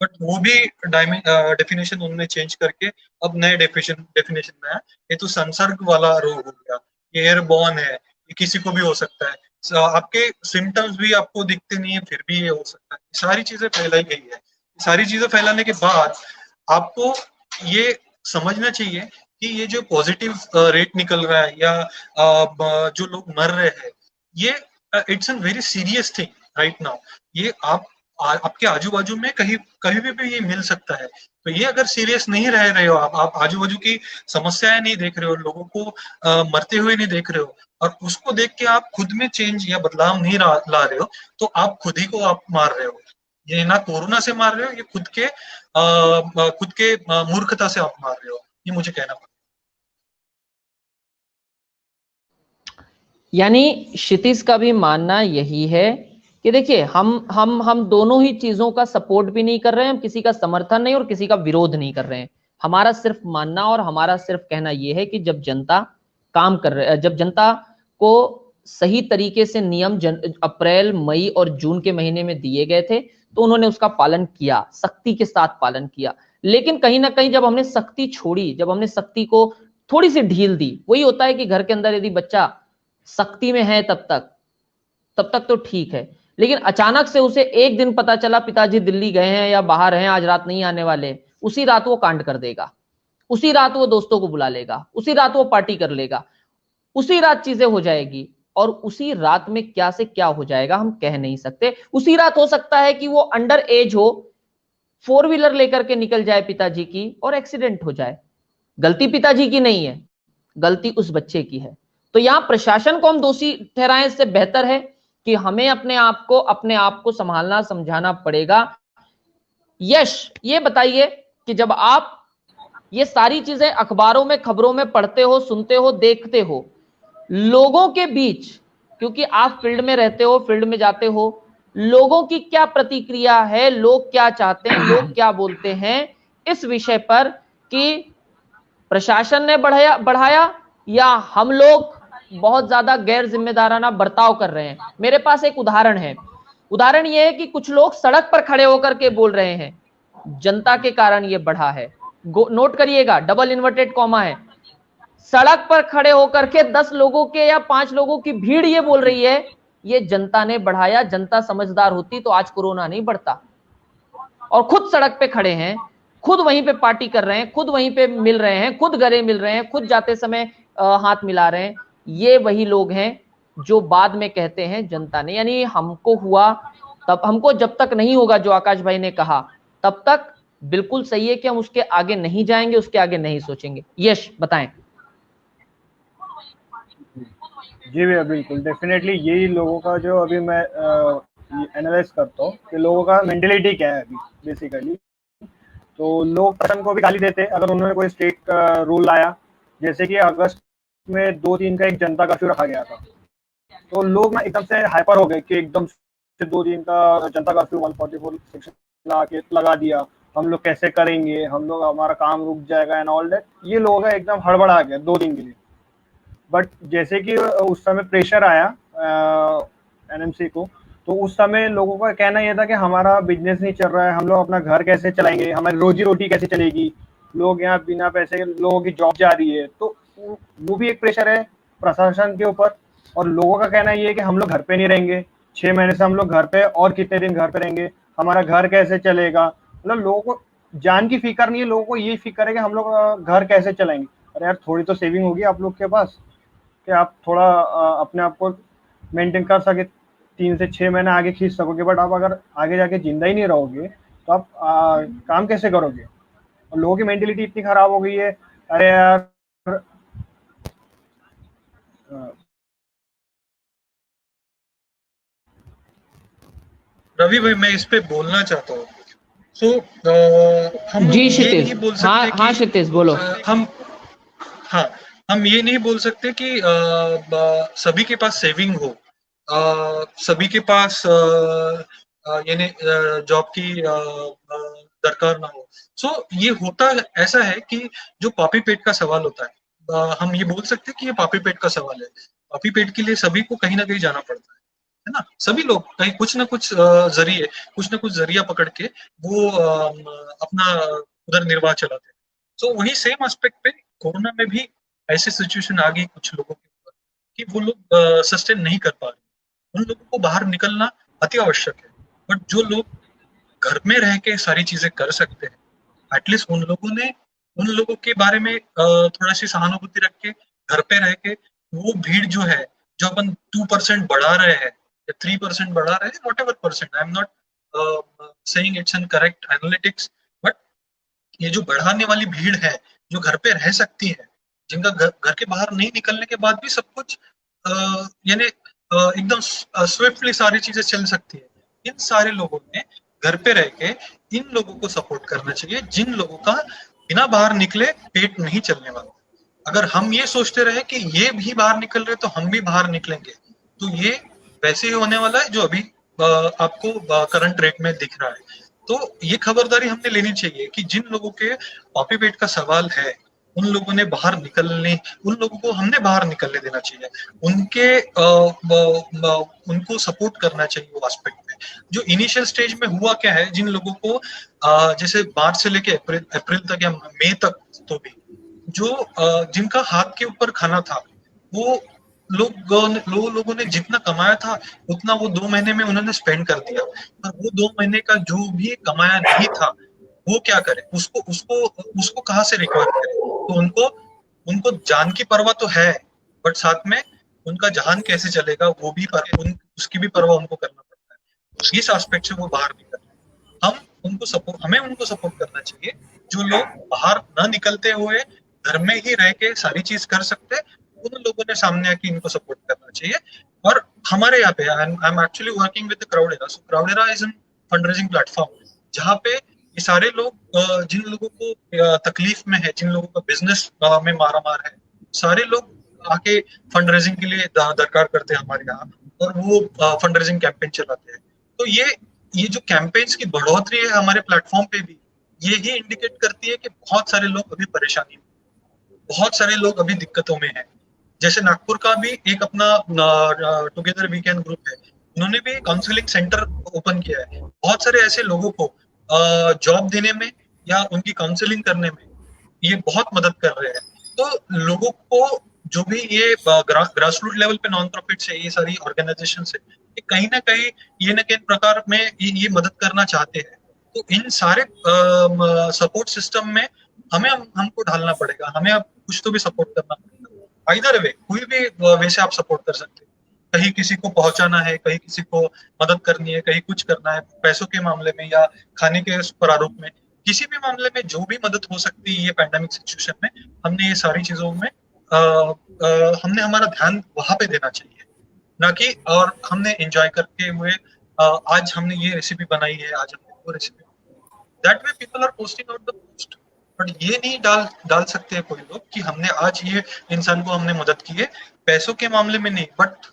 बट वो भी डेफिनेशन उन्होंने चेंज करके अब नए डेफिनेशन में है, ये तो संसर्ग वाला रोग हो गया, ये एयरबॉर्न है, ये किसी को भी हो सकता है, आपके सिम्टम्स भी आपको दिखते नहीं है फिर भी ये हो सकता है। सारी चीजें फैलाई गई है। सारी चीजें फैलाने के बाद आपको ये समझना चाहिए कि ये जो पॉजिटिव रेट निकल रहा है या जो लोग मर रहे हैं, ये it's a very serious thing right now. ये आपके आजू बाजू में कहीं कहीं भी ये मिल सकता है। तो ये अगर सीरियस नहीं रह रहे हो, आप आजू बाजू की समस्याएं नहीं देख रहे हो, लोगों को मरते हुए नहीं देख रहे हो, और उसको देख के आप खुद में चेंज या बदलाव नहीं ला रहे हो, तो आप खुद ही को आप मार रहे हो। ये ना कोरोना से मार रहे हो, ये खुद के मूर्खता से आप मार रहे हो, ये मुझे कहना पड़ता है। यानी क्षितिज का भी मानना यही है कि देखिए हम दोनों ही चीजों का सपोर्ट भी नहीं कर रहे हैं, हम किसी का समर्थन नहीं और किसी का विरोध नहीं कर रहे हैं। हमारा सिर्फ मानना और हमारा सिर्फ कहना यह है कि जब जनता काम कर रहे, जब जनता को सही तरीके से नियम अप्रैल मई और जून के महीने में दिए गए थे तो उन्होंने उसका पालन किया, सख्ती के साथ पालन किया। लेकिन कहीं ना कहीं जब हमने सख्ती छोड़ी, जब हमने सख्ती को थोड़ी सी ढील दी, वही होता है कि घर के अंदर यदि बच्चा सख्ती में है तब तक तो ठीक है, लेकिन अचानक से उसे एक दिन पता चला पिताजी दिल्ली गए हैं या बाहर हैं, आज रात नहीं आने वाले, उसी रात वो कांड कर देगा, उसी रात वो दोस्तों को बुला लेगा, उसी रात वो पार्टी कर लेगा, उसी रात चीजें हो जाएगी। और उसी रात में क्या से क्या हो जाएगा हम कह नहीं सकते। उसी रात हो सकता है कि वो अंडर एज हो, 4 व्हीलर लेकर के निकल जाए पिताजी की और एक्सीडेंट हो जाए। गलती पिताजी की नहीं है, गलती उस बच्चे की है। तो यहां प्रशासन को हम दोषी ठहराएं, इससे बेहतर है कि हमें अपने आप को संभालना समझाना पड़ेगा। यश, ये बताइए कि जब आप ये सारी चीजें अखबारों में, खबरों में पढ़ते हो, सुनते हो, देखते हो, लोगों के बीच, क्योंकि आप फील्ड में रहते हो, फील्ड में जाते हो, लोगों की क्या प्रतिक्रिया है, लोग क्या चाहते हैं, लोग क्या बोलते हैं इस विषय पर कि प्रशासन ने बढ़ाया या हम लोग बहुत ज्यादा गैर जिम्मेदाराना बर्ताव कर रहे हैं। मेरे पास एक उदाहरण है। उदाहरण यह है कि कुछ लोग सड़क पर खड़े होकर के बोल रहे हैं जनता के कारण यह बढ़ा है। नोट करिएगा, डबल इन्वर्टेड कॉमा है। सड़क पर खड़े होकर के 10 लोगों के या 5 लोगों की भीड़ ये बोल रही है ये जनता ने बढ़ाया, जनता समझदार होती तो आज कोरोना नहीं बढ़ता। और खुद सड़क पे खड़े हैं, खुद वहीं पे पार्टी कर रहे हैं, खुद वहीं पे मिल रहे हैं, खुद गले मिल रहे हैं, खुद जाते समय हाथ मिला रहे हैं। ये वही लोग हैं जो बाद में कहते हैं जनता ने, यानी हमको हुआ तब, हमको जब तक नहीं होगा जो आकाश भाई ने कहा तब तक बिल्कुल सही है कि हम उसके आगे नहीं जाएंगे, उसके आगे नहीं सोचेंगे। यश बताएं। जी भैया बिल्कुल, डेफिनेटली यही लोगों का जो अभी मैं एनालाइज करता हूँ कि लोगों का मेंटेलिटी क्या है अभी बेसिकली। तो लोग प्रशासन को भी गाली देते अगर उन्होंने कोई स्ट्रिक्ट रूल लाया, जैसे कि अगस्त में 2-3 का एक जनता कर्फ्यू रखा गया था, तो लोग ना एकदम से हाइपर हो गए कि एकदम से 2 दिन का जनता कर्फ्यू 144 सेक्शन लगा दिया, हम लोग कैसे करेंगे, हम लोग हमारा काम रुक जाएगा एंड ऑल दैट। ये लोग एकदम हड़बड़ा गए 2 दिन के लिए। बट जैसे कि उस समय प्रेशर आया एनएमसी को, तो उस समय लोगों का कहना यह था कि हमारा बिजनेस नहीं चल रहा है, हम लोग अपना घर कैसे चलाएंगे, हमारी रोजी रोटी कैसे चलेगी, लोग यहाँ बिना पैसे, लोगों की जॉब जा रही है। तो वो भी एक प्रेशर है प्रशासन के ऊपर। और लोगों का कहना ये है कि हम लोग घर पे नहीं रहेंगे, 6 महीने से हम लोग घर पे, और कितने दिन घर पे रहेंगे, हमारा घर कैसे चलेगा। मतलब लोगों को जान की फिक्र नहीं है, लोगों को ये फिक्र है कि हम लोग घर कैसे चलाएंगे। अरे यार थोड़ी तो सेविंग होगी आप लोग के पास कि आप थोड़ा अपने आप को मेंटेन कर सके, 3 से 6 महीने आगे खींच सकोगे। बट आप अगर आगे जाके जिंदा ही नहीं रहोगे तो आप काम कैसे करोगे। और लोगों की मेंटेलिटी इतनी खराब हो गई है। अरे यार रवि भाई, मैं इस पे बोलना चाहता हूँ सो हम जी ये क्षितिज, नहीं बोल हाँ सकते हाँ कि क्षितिज बोलो। हम हाँ हम ये नहीं बोल सकते कि सभी के पास सेविंग हो, सभी के पास यानी जॉब की दरकार ना हो। सो ये होता ऐसा है कि जो पापी पेट का सवाल होता है, हम ये बोल सकते हैं कि ये पापी पेट का सवाल है। पापी पेट के लिए सभी को कहीं ना कहीं जाना पड़ता है ना। सभी लोग कहीं कुछ ना कुछ जरिए, कुछ ना कुछ जरिया पकड़ के वो अपना उधर निर्वाह चलाते हैं। सो वही सेम एस्पेक्ट पे कोरोना में भी ऐसी सिचुएशन आ गई कुछ लोगों के ऊपर कि वो लोग सस्टेन नहीं कर पा रहे। उन लोगों को बाहर निकलना अति आवश्यक है, बट जो लोग घर में रह के सारी चीजें कर सकते हैं, एटलीस्ट उन लोगों के बारे में थोड़ा सी सहानुभूति रख के घर पे रह के वो भीड़ जो है, जो अपन 2% बढ़ा रहे हैं या 3% बढ़ा रहे हैं, what ever percent, I am not saying it's an correct analytics, but ये जो बढ़ाने वाली भीड़ है जो घर पे रह सकती है, जिनका घर के बाहर नहीं निकलने के बाद भी सब कुछ यानी एकदम स्विफ्टली सारी चीजें चल सकती है, इन सारे लोगों ने घर पे रह के इन लोगों को सपोर्ट करना चाहिए जिन लोगों का बिना बाहर निकले पेट नहीं चलने वाला। अगर हम ये सोचते रहे कि ये भी बाहर निकल रहे तो हम भी बाहर निकलेंगे, तो ये वैसे ही होने वाला है जो अभी आपको करंट रेट में दिख रहा है। तो ये खबरदारी हमने लेनी चाहिए कि जिन लोगों के पॉपी पेट का सवाल है, उन लोगों ने बाहर निकलने, उन लोगों को हमने बाहर निकलने देना चाहिए, उनके उनको सपोर्ट करना चाहिए वो एस्पेक्ट में। जो इनिशियल स्टेज में हुआ क्या है, जिन लोगों को जैसे मार्च से लेके अप्रैल तक या मई तक, तो भी जो जिनका हाथ के ऊपर खाना था, वो लोगों ने जितना कमाया था उतना वो 2 महीने में उन्होंने स्पेंड कर दिया। और वो 2 महीने का जो भी कमाया नहीं था वो क्या करे, उसको उसको उसको कहाँ से रिकवर करे। तो उनको उनको जान की परवाह तो है, बट साथ में उनका जहान कैसे चलेगा वो भी उसकी भी परवाह उनको करना पड़ता है। इस एस्पेक्ट से वो बाहर निकल रहे हैं। हमें उनको सपोर्ट करना चाहिए जो लोग बाहर न निकलते हुए घर में ही रह के सारी चीज कर सकते, उन लोगों ने सामने आके इनको सपोर्ट करना चाहिए। और हमारे यहाँ पे I am actually working with Crowdera. So Crowdera is an fund raising platform जहाँ पे ये सारे लोग जिन लोगों को तकलीफ में है, जिन लोगों का बिजनेस में मारामार है, सारे लोग आके फंड रेजिंग के लिए दरकार करते हैं हमारे यहाँ, और वो फंड रेजिंग कैंपेन चलाते हैं। तो ये जो कैंपेन्स की बढ़ोतरी है हमारे प्लेटफॉर्म पे भी, ये ही इंडिकेट करती है कि बहुत सारे लोग अभी परेशानी में, बहुत सारे लोग अभी दिक्कतों में हैं। जैसे नागपुर का भी एक अपना टुगेदर वीकेंड ग्रुप है, उन्होंने भी काउंसलिंग सेंटर ओपन किया है। बहुत सारे ऐसे लोगों को जॉब देने में या उनकी काउंसलिंग करने में ये बहुत मदद कर रहे हैं। तो लोगों को जो भी ये ग्रास रूट लेवल पे नॉन प्रॉफिट है, ये सारी ऑर्गेनाइजेशन है, ये कहीं ना कहीं ये न कहीं प्रकार में ये मदद करना चाहते हैं। तो इन सारे सपोर्ट सिस्टम में हमको ढालना पड़ेगा, हमें अब कुछ तो भी सपोर्ट करना पड़ेगा। आइदर वे, कोई भी वे से आप सपोर्ट कर सकते हैं। कहीं किसी को पहुंचाना है, कहीं किसी को मदद करनी है, कहीं कुछ करना है पैसों के मामले में या खाने के प्रारूप में, किसी भी मामले में जो भी मदद हो सकती है ये पैंडेमिक सिचुएशन में, हमने ये सारी चीजों में हमने हमारा ध्यान वहां पे देना चाहिए, ना कि और हमने एंजॉय करते हुए आज हमने ये रेसिपी बनाई है, आज हमने वो recipe, that way people are posting out the post. But ये नहीं डाल सकते कोई लोग कि हमने आज ये इंसान को हमने मदद की है, पैसों के मामले में नहीं, बट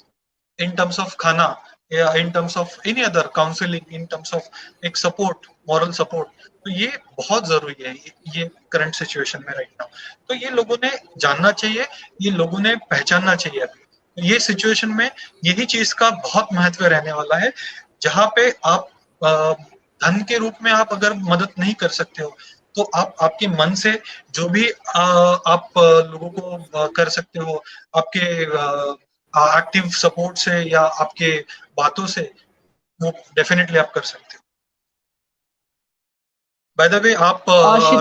इन टर्म्स ऑफ खाना या इन terms of any other counselling, in terms of एक सपोर्ट, मॉरल सपोर्ट। तो ये बहुत जरूरी है ये करंट सिचुएशन में राइट नाउ। तो ये लोगों ने जानना चाहिए, ये लोगों ने पहचानना चाहिए। अभी ये सिचुएशन में यही चीज का बहुत महत्व रहने वाला है, जहाँ पे आप धन के रूप में आप अगर मदद नहीं कर सकते हो, तो आप आपके मन से जो भी आप लोगों को कर सकते हो, आपके एक्टिव सपोर्ट से या आपके बातों से, वो डेफिनेटली आप कर सकते हो। बाय द वे आप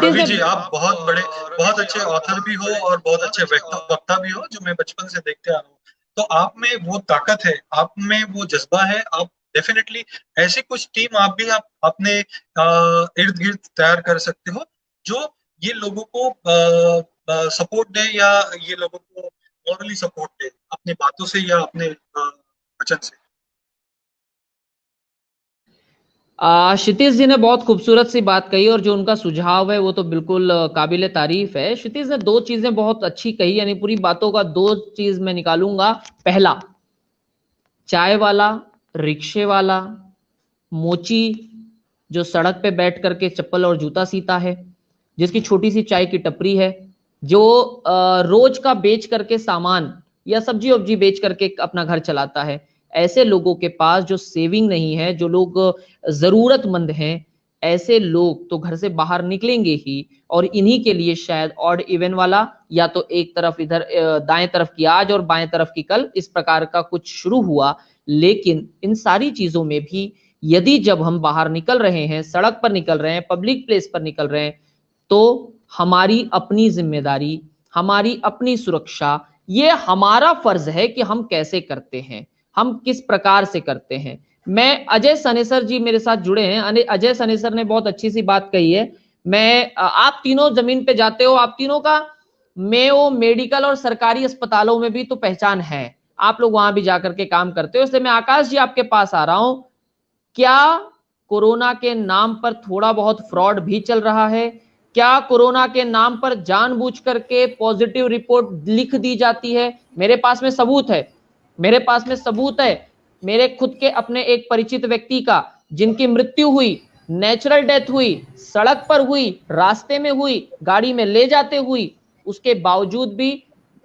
रवि जी, आप बहुत अच्छे ऑथर भी हो और बहुत अच्छे वक्ता भी हो, जो मैं बचपन से देखते आ रहा हूँ। तो आप में वो ताकत है, आप में वो जज्बा है, आप डेफिनेटली ऐसी कुछ टीम आप भी अपने इर्द गिर्द तैयार कर सकते हो, जो ये लोगों को सपोर्ट दे या ये लोगों को मॉरली सपोर्ट दे अपनी बातों से या अपने वचन से। क्षितिज जी ने बहुत खूबसूरत सी बात कही और जो उनका सुझाव है वो तो बिल्कुल काबिले तारीफ है। क्षितिज ने दो चीजें बहुत अच्छी कही, यानी पूरी बातों का दो चीज मैं निकालूंगा। पहला, चाय वाला, रिक्शे वाला, मोची जो सड़क पे बैठ करके चप्पल और जूता सीता है, जिसकी छोटी सी चाय की टपरी है, जो रोज का बेच करके सामान या सब्जी वब्जी बेच करके अपना घर चलाता है, ऐसे लोगों के पास जो सेविंग नहीं है, जो लोग जरूरतमंद हैं, ऐसे लोग तो घर से बाहर निकलेंगे ही। और इन्हीं के लिए शायद ऑड इवन वाला, या तो एक तरफ इधर दाएं तरफ की आज और बाएं तरफ की कल, इस प्रकार का कुछ शुरू हुआ। लेकिन इन सारी चीजों में भी यदि जब हम बाहर निकल रहे हैं, सड़क पर निकल रहे हैं, पब्लिक प्लेस पर निकल रहे हैं, तो हमारी अपनी जिम्मेदारी, हमारी अपनी सुरक्षा, ये हमारा फर्ज है कि हम कैसे करते हैं, हम किस प्रकार से करते हैं। मैं अजय सनेसर जी मेरे साथ जुड़े हैं। अजय सनेसर ने बहुत अच्छी सी बात कही है। मैं आप तीनों जमीन पे जाते हो, आप तीनों का मेयो मेडिकल और सरकारी अस्पतालों में भी तो पहचान है, आप लोग वहां भी जाकर के काम करते हो। इसलिए मैं आकाश जी आपके पास आ रहा हूं, क्या कोरोना के नाम पर थोड़ा बहुत फ्रॉड भी चल रहा है? क्या कोरोना के नाम पर जानबूझ करके पॉजिटिव रिपोर्ट लिख दी जाती है? मेरे पास में सबूत है, मेरे पास में सबूत है, मेरे खुद के अपने एक परिचित व्यक्ति का, जिनकी मृत्यु हुई, नेचुरल डेथ हुई, सड़क पर हुई, रास्ते में हुई, गाड़ी में ले जाते हुई, उसके बावजूद भी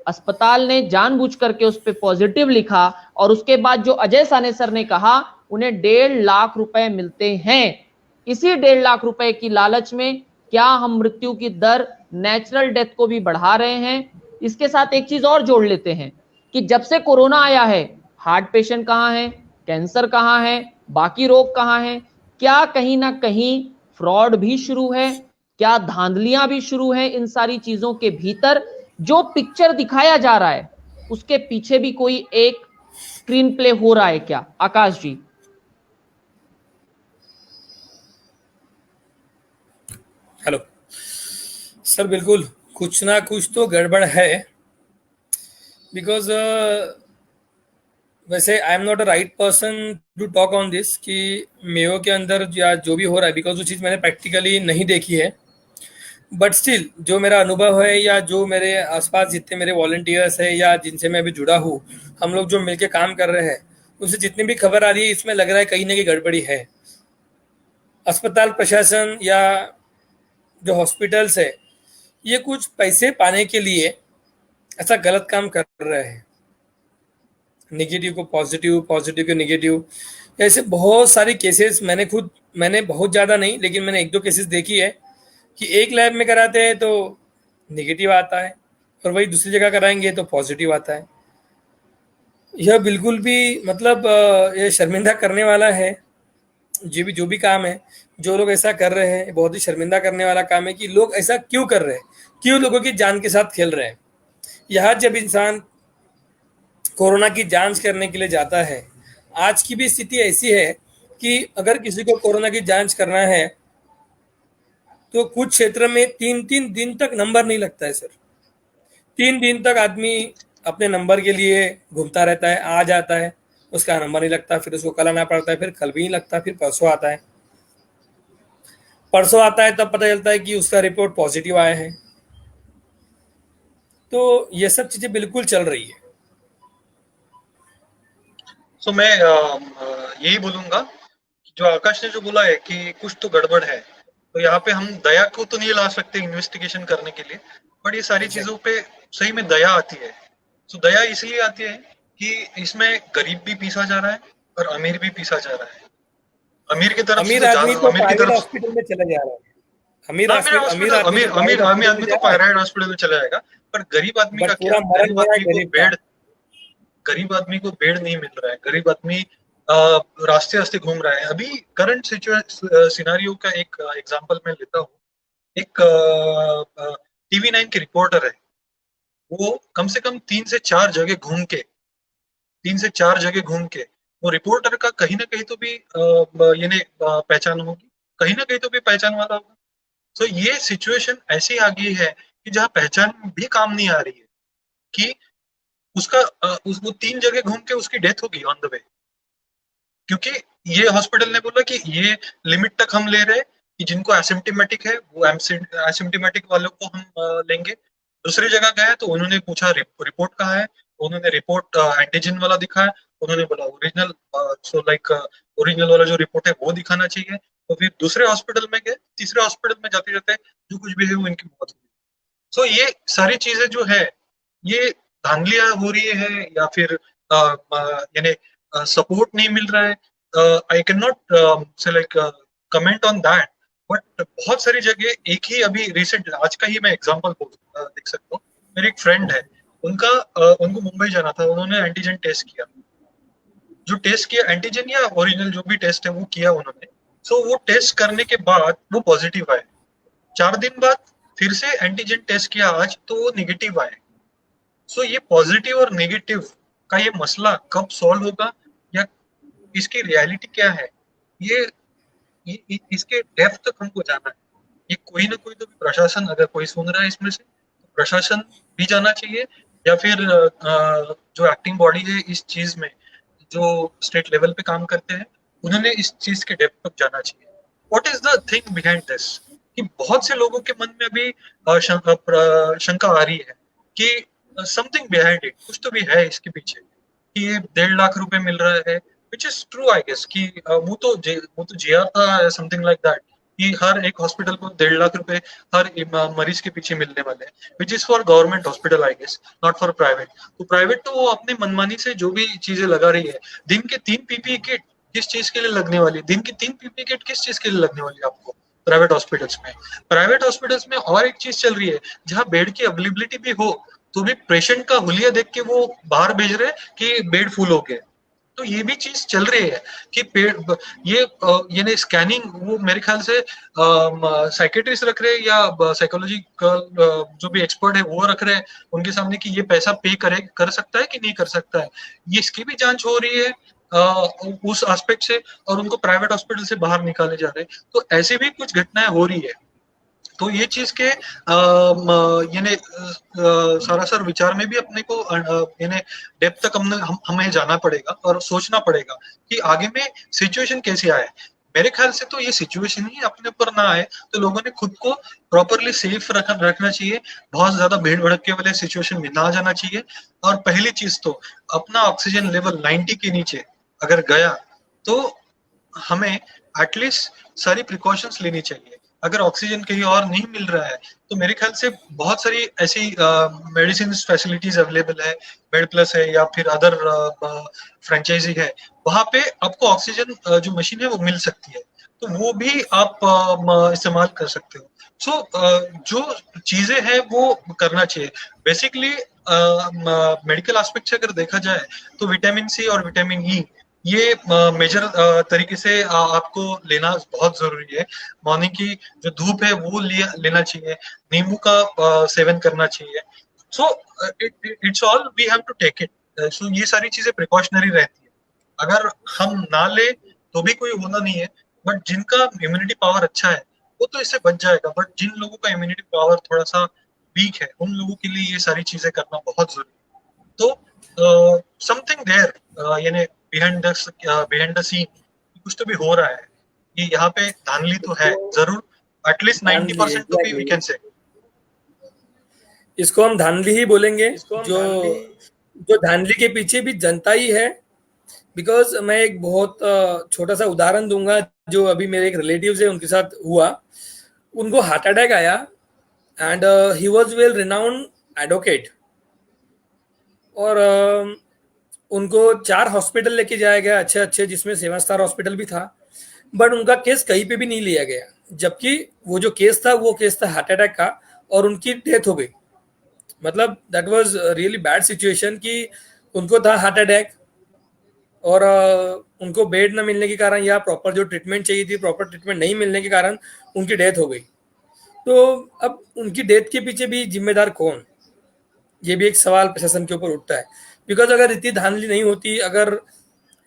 अस्पताल ने जानबूझ करके उस पर पॉजिटिव लिखा। और उसके बाद जो अजय सानेसर ने कहा, उन्हें 1.5 लाख रुपए मिलते हैं। इसी 1.5 लाख रुपए की लालच में क्या हम मृत्यु की दर, नेचुरल डेथ को भी बढ़ा रहे हैं? इसके साथ एक चीज और जोड़ लेते हैं कि जब से कोरोना आया है, हार्ट पेशेंट कहां है, कैंसर कहां है, बाकी रोग कहां है? क्या कहीं ना कहीं फ्रॉड भी शुरू है? क्या धांधलियां भी शुरू हैं? इन सारी चीजों के भीतर जो पिक्चर दिखाया जा रहा है, उसके पीछे भी कोई एक स्क्रीन प्ले हो रहा है क्या, आकाश जी? हेलो सर, बिल्कुल कुछ ना कुछ तो गड़बड़ है। बिकॉज वैसे I am not a right person to talk on this कि मेयो के अंदर या जो भी हो रहा है, बिकॉज वो चीज़ मैंने प्रैक्टिकली नहीं देखी है। बट स्टिल जो मेरा अनुभव है या जो मेरे आसपास जितने मेरे वॉलंटियर्स हैं या जिनसे मैं अभी जुड़ा हूँ, हम लोग जो मिलके काम कर रहे हैं, उनसे जितनी भी खबर आ रही है, इसमें लग रहा है कहीं ना कहीं गड़बड़ी है। अस्पताल प्रशासन या जो हॉस्पिटल्स है, ये कुछ पैसे पाने के लिए ऐसा गलत काम कर रहे हैं। नेगेटिव को पॉजिटिव, पॉजिटिव को नेगेटिव, ऐसे बहुत सारे केसेस मैंने बहुत ज़्यादा नहीं, लेकिन मैंने एक दो केसेस देखी है कि एक लैब में कराते हैं तो नेगेटिव आता है और वही दूसरी जगह कराएंगे तो पॉजिटिव आता है। यह बिल्कुल भी मतलब ये शर्मिंदा करने वाला है। जो भी काम है, जो लोग ऐसा कर रहे हैं, बहुत ही शर्मिंदा करने वाला काम है कि लोग ऐसा क्यों कर रहे हैं, क्यों लोगों की जान के साथ खेल रहे हैं। यहाँ जब इंसान कोरोना की जांच करने के लिए जाता है, आज की भी स्थिति ऐसी है कि अगर किसी को कोरोना की जांच करना है तो कुछ क्षेत्र में 3-3 दिन तक नंबर नहीं लगता है सर। 3 दिन तक आदमी अपने नंबर के लिए घूमता रहता है, आ जाता है, उसका नंबर नहीं लगता, फिर उसको कल आना पड़ता है, फिर कल भी नहीं लगता, फिर परसों आता है। परसों आता है तब पता चलता है कि उसका रिपोर्ट पॉजिटिव आया है। तो ये सब चीजें बिल्कुल चल रही है। तो मैं यही बोलूंगा कि जो आकाश ने जो बोला है कि कुछ तो गड़बड़ है, तो यहाँ पे हम दया को तो नहीं ला सकते इन्वेस्टिगेशन करने के लिए, बट ये सारी चीजों पे सही में दया आती है। तो दया इसलिए आती है कि इसमें गरीब भी पीसा जा रहा है और अमीर भी पीसा जा रहा है। अमीर की तरफ से अमीर आदमी तो अमीर की प्राइवेट तरफ हॉस्पिटल में चला जा रहा है। अमीर आदमी तो प्राइवेट हॉस्पिटल में चला जाएगा, पर गरीब आदमी का क्या? पूरा मरण हो रहा है गरीब का। गरीब आदमी को बेड नहीं मिल रहा है, गरीब आदमी रास्ते रास्ते घूम रहा है। अभी करंट सिनेरियो का एक एग्जांपल मैं लेता हूँ। एक TV9 के रिपोर्टर है, वो कम से कम 3 से 4 जगह घूम के वो रिपोर्टर का कहीं ना कहीं तो भी पहचान होगी, कहीं ना कहीं तो भी पहचान वाला होगा। तो ये सिचुएशन ऐसी आ गई है कि जहाँ पहचान भी काम नहीं आ रही है कि उसका वो 3 जगह घूम के उसकी डेथ होगी ऑन द वे, क्योंकि ये हॉस्पिटल ने बोला कि ये लिमिट तक हम ले रहे हैं कि जिनको एसिम्प्टोमेटिक है वो एसिम्प्टोमेटिक वालों को हम लेंगे। दूसरी जगह गए तो उन्होंने पूछा रिपोर्ट कहाँ है, उन्होंने रिपोर्ट एंटीजन वाला दिखाया, उन्होंने बोला ओरिजिनल, सो लाइक ओरिजिनल वाला जो रिपोर्ट है वो दिखाना चाहिए। तो फिर दूसरे हॉस्पिटल में गए, तीसरे हॉस्पिटल में जाते जाते जो कुछ भी है वो इनकी मौत हुई। सो ये सारी चीजें जो है ये धांधलियां हो रही है या फिर यानी सपोर्ट नहीं मिल रहा है। आई कैन नॉट से like comment on that, but बहुत सारी जगह एक ही अभी रिसेंट आज का ही मैं एग्जांपल देख सकता हूँ। मेरे एक फ्रेंड है, उनको मुंबई जाना था, उन्होंने एंटीजन टेस्ट किया, जो टेस्ट किया एंटीजन या ओरिजिनल जो भी टेस्ट है वो किया उन्होंने। सो वो टेस्ट करने के बाद वो पॉजिटिव आए, 4 दिन बाद फिर से एंटीजन टेस्ट किया आज तो वो निगेटिव आए। सो ये पॉजिटिव और नेगेटिव का ये मसला कब सॉल्व होगा या इसकी रियलिटी क्या है, इसके डेप्थ तक हमको जाना है। ये कोई ना कोई तो भी प्रशासन, अगर कोई सुन रहा है इसमें से तो प्रशासन भी जाना चाहिए, या फिर जो एक्टिंग बॉडी है इस चीज में, जो स्टेट लेवल पे काम करते हैं, उन्होंने इस चीज के डेप्थ तक जाना चाहिए। What is the thing behind this, कि बहुत से लोगों के मन में अभी शंका आ रही है कि समथिंग बिहाइंड इट, कुछ तो भी है इसके पीछे, कि ये 1.5 लाख रुपए मिल रहा है, which is true I guess, कि वो तो जीआर था समथिंग लाइक दैट, कि हर एक हॉस्पिटल को 1.5 लाख रुपए हर मरीज के पीछे मिलने वाले हैं, which is for government hospital I guess, not for private. तो प्राइवेट तो वो अपने मनमानी से जो भी चीजें लगा रही है। दिन के 3 पीपीई किट किस चीज के लिए लगने वाली, दिन की 3 पीपीई किट किस चीज के लिए लगने वाली आपको प्राइवेट हॉस्पिटल्स में। प्राइवेट हॉस्पिटल्स में और एक चीज चल रही है, जहाँ बेड की अवेलेबिलिटी भी हो तो भी पेशेंट का हुलिया देख के वो बाहर भेज रहे कि बेड फुल हो गए। तो ये भी चीज चल रही है कि ये स्कैनिंग वो मेरे ख्याल से साइकेट्रिस्ट रख रहे हैं या साइकोलॉजिकल जो भी एक्सपर्ट है वो रख रहे हैं उनके सामने कि ये पैसा पे कर सकता है कि नहीं कर सकता है। ये इसकी भी जांच हो रही है उस एस्पेक्ट से, और उनको प्राइवेट हॉस्पिटल से बाहर निकाले जा रहे हैं। तो ऐसी भी कुछ घटनाएं हो रही है। तो ये चीज के यानी सरासर विचार में भी अपने को यानी डेप्थ तक हमें जाना पड़ेगा और सोचना पड़ेगा कि आगे में सिचुएशन कैसे आए। मेरे ख्याल से तो ये सिचुएशन ही अपने ऊपर ना आए तो लोगों ने खुद को प्रॉपरली सेफ रखना चाहिए, बहुत ज्यादा भीड़ भड़के वाले सिचुएशन में ना जाना चाहिए। और पहली चीज तो अपना ऑक्सीजन लेवल 90 के नीचे अगर गया तो हमें एटलीस्ट सारी प्रिकॉशंस लेनी चाहिए। अगर ऑक्सीजन कहीं और नहीं मिल रहा है तो मेरे ख्याल से बहुत सारी ऐसी मेडिसिन फैसिलिटीज अवेलेबल है, बेड प्लस है या फिर अदर फ्रेंचाइजी है, वहां पे आपको ऑक्सीजन जो मशीन है वो मिल सकती है, तो वो भी आप इस्तेमाल कर सकते हो। सो जो चीजें हैं वो करना चाहिए। बेसिकली मेडिकल एस्पेक्ट से अगर देखा जाए तो विटामिन सी और विटामिन ई ये मेजर तरीके से आपको लेना बहुत जरूरी है। मॉर्निंग की जो धूप है वो लेना चाहिए, नींबू का सेवन करना चाहिए। So it's all we have to take it. So ये सारी चीजें प्रिकॉशनरी रहती है, अगर हम ना ले तो भी कोई होना नहीं है, बट जिनका इम्यूनिटी पावर अच्छा है वो तो इससे बच जाएगा, बट जिन लोगों का इम्यूनिटी पावर थोड़ा सा वीक है उन लोगों के लिए ये सारी चीजें करना बहुत जरूरी है। तो समथिंग देयर यानी बिहाइंड द सीन कुछ तो भी हो रहा है, ये यहाँ पे धांधली तो है जरूर, एटलीस्ट 90% तो भी वी कैन से। इसको हम धांधली ही बोलेंगे, जो धांधली के पीछे भी जनता ही है। बिकॉज मैं एक बहुत छोटा सा उदाहरण दूंगा, जो अभी मेरे एक रिलेटिव्स है उनके साथ हुआ। उनको हार्ट अटैक आया and he was well renowned advocate, और उनको 4 हॉस्पिटल लेके जाया गया अच्छे अच्छे, जिसमें 7 स्टार हॉस्पिटल भी था, बट उनका केस कहीं पे भी नहीं लिया गया, जबकि वो जो केस था वो केस था हार्ट अटैक का, और उनकी डेथ हो गई। मतलब that was really bad situation कि उनको था हार्ट अटैक और उनको बेड न मिलने के कारण या प्रॉपर जो ट्रीटमेंट चाहिए थी प्रॉपर ट्रीटमेंट नहीं मिलने के कारण उनकी डेथ हो गई। तो अब उनकी डेथ के पीछे भी जिम्मेदार कौन, ये भी एक सवाल प्रशासन के ऊपर उठता है। बिकॉज अगर इतनी धांधली नहीं होती, अगर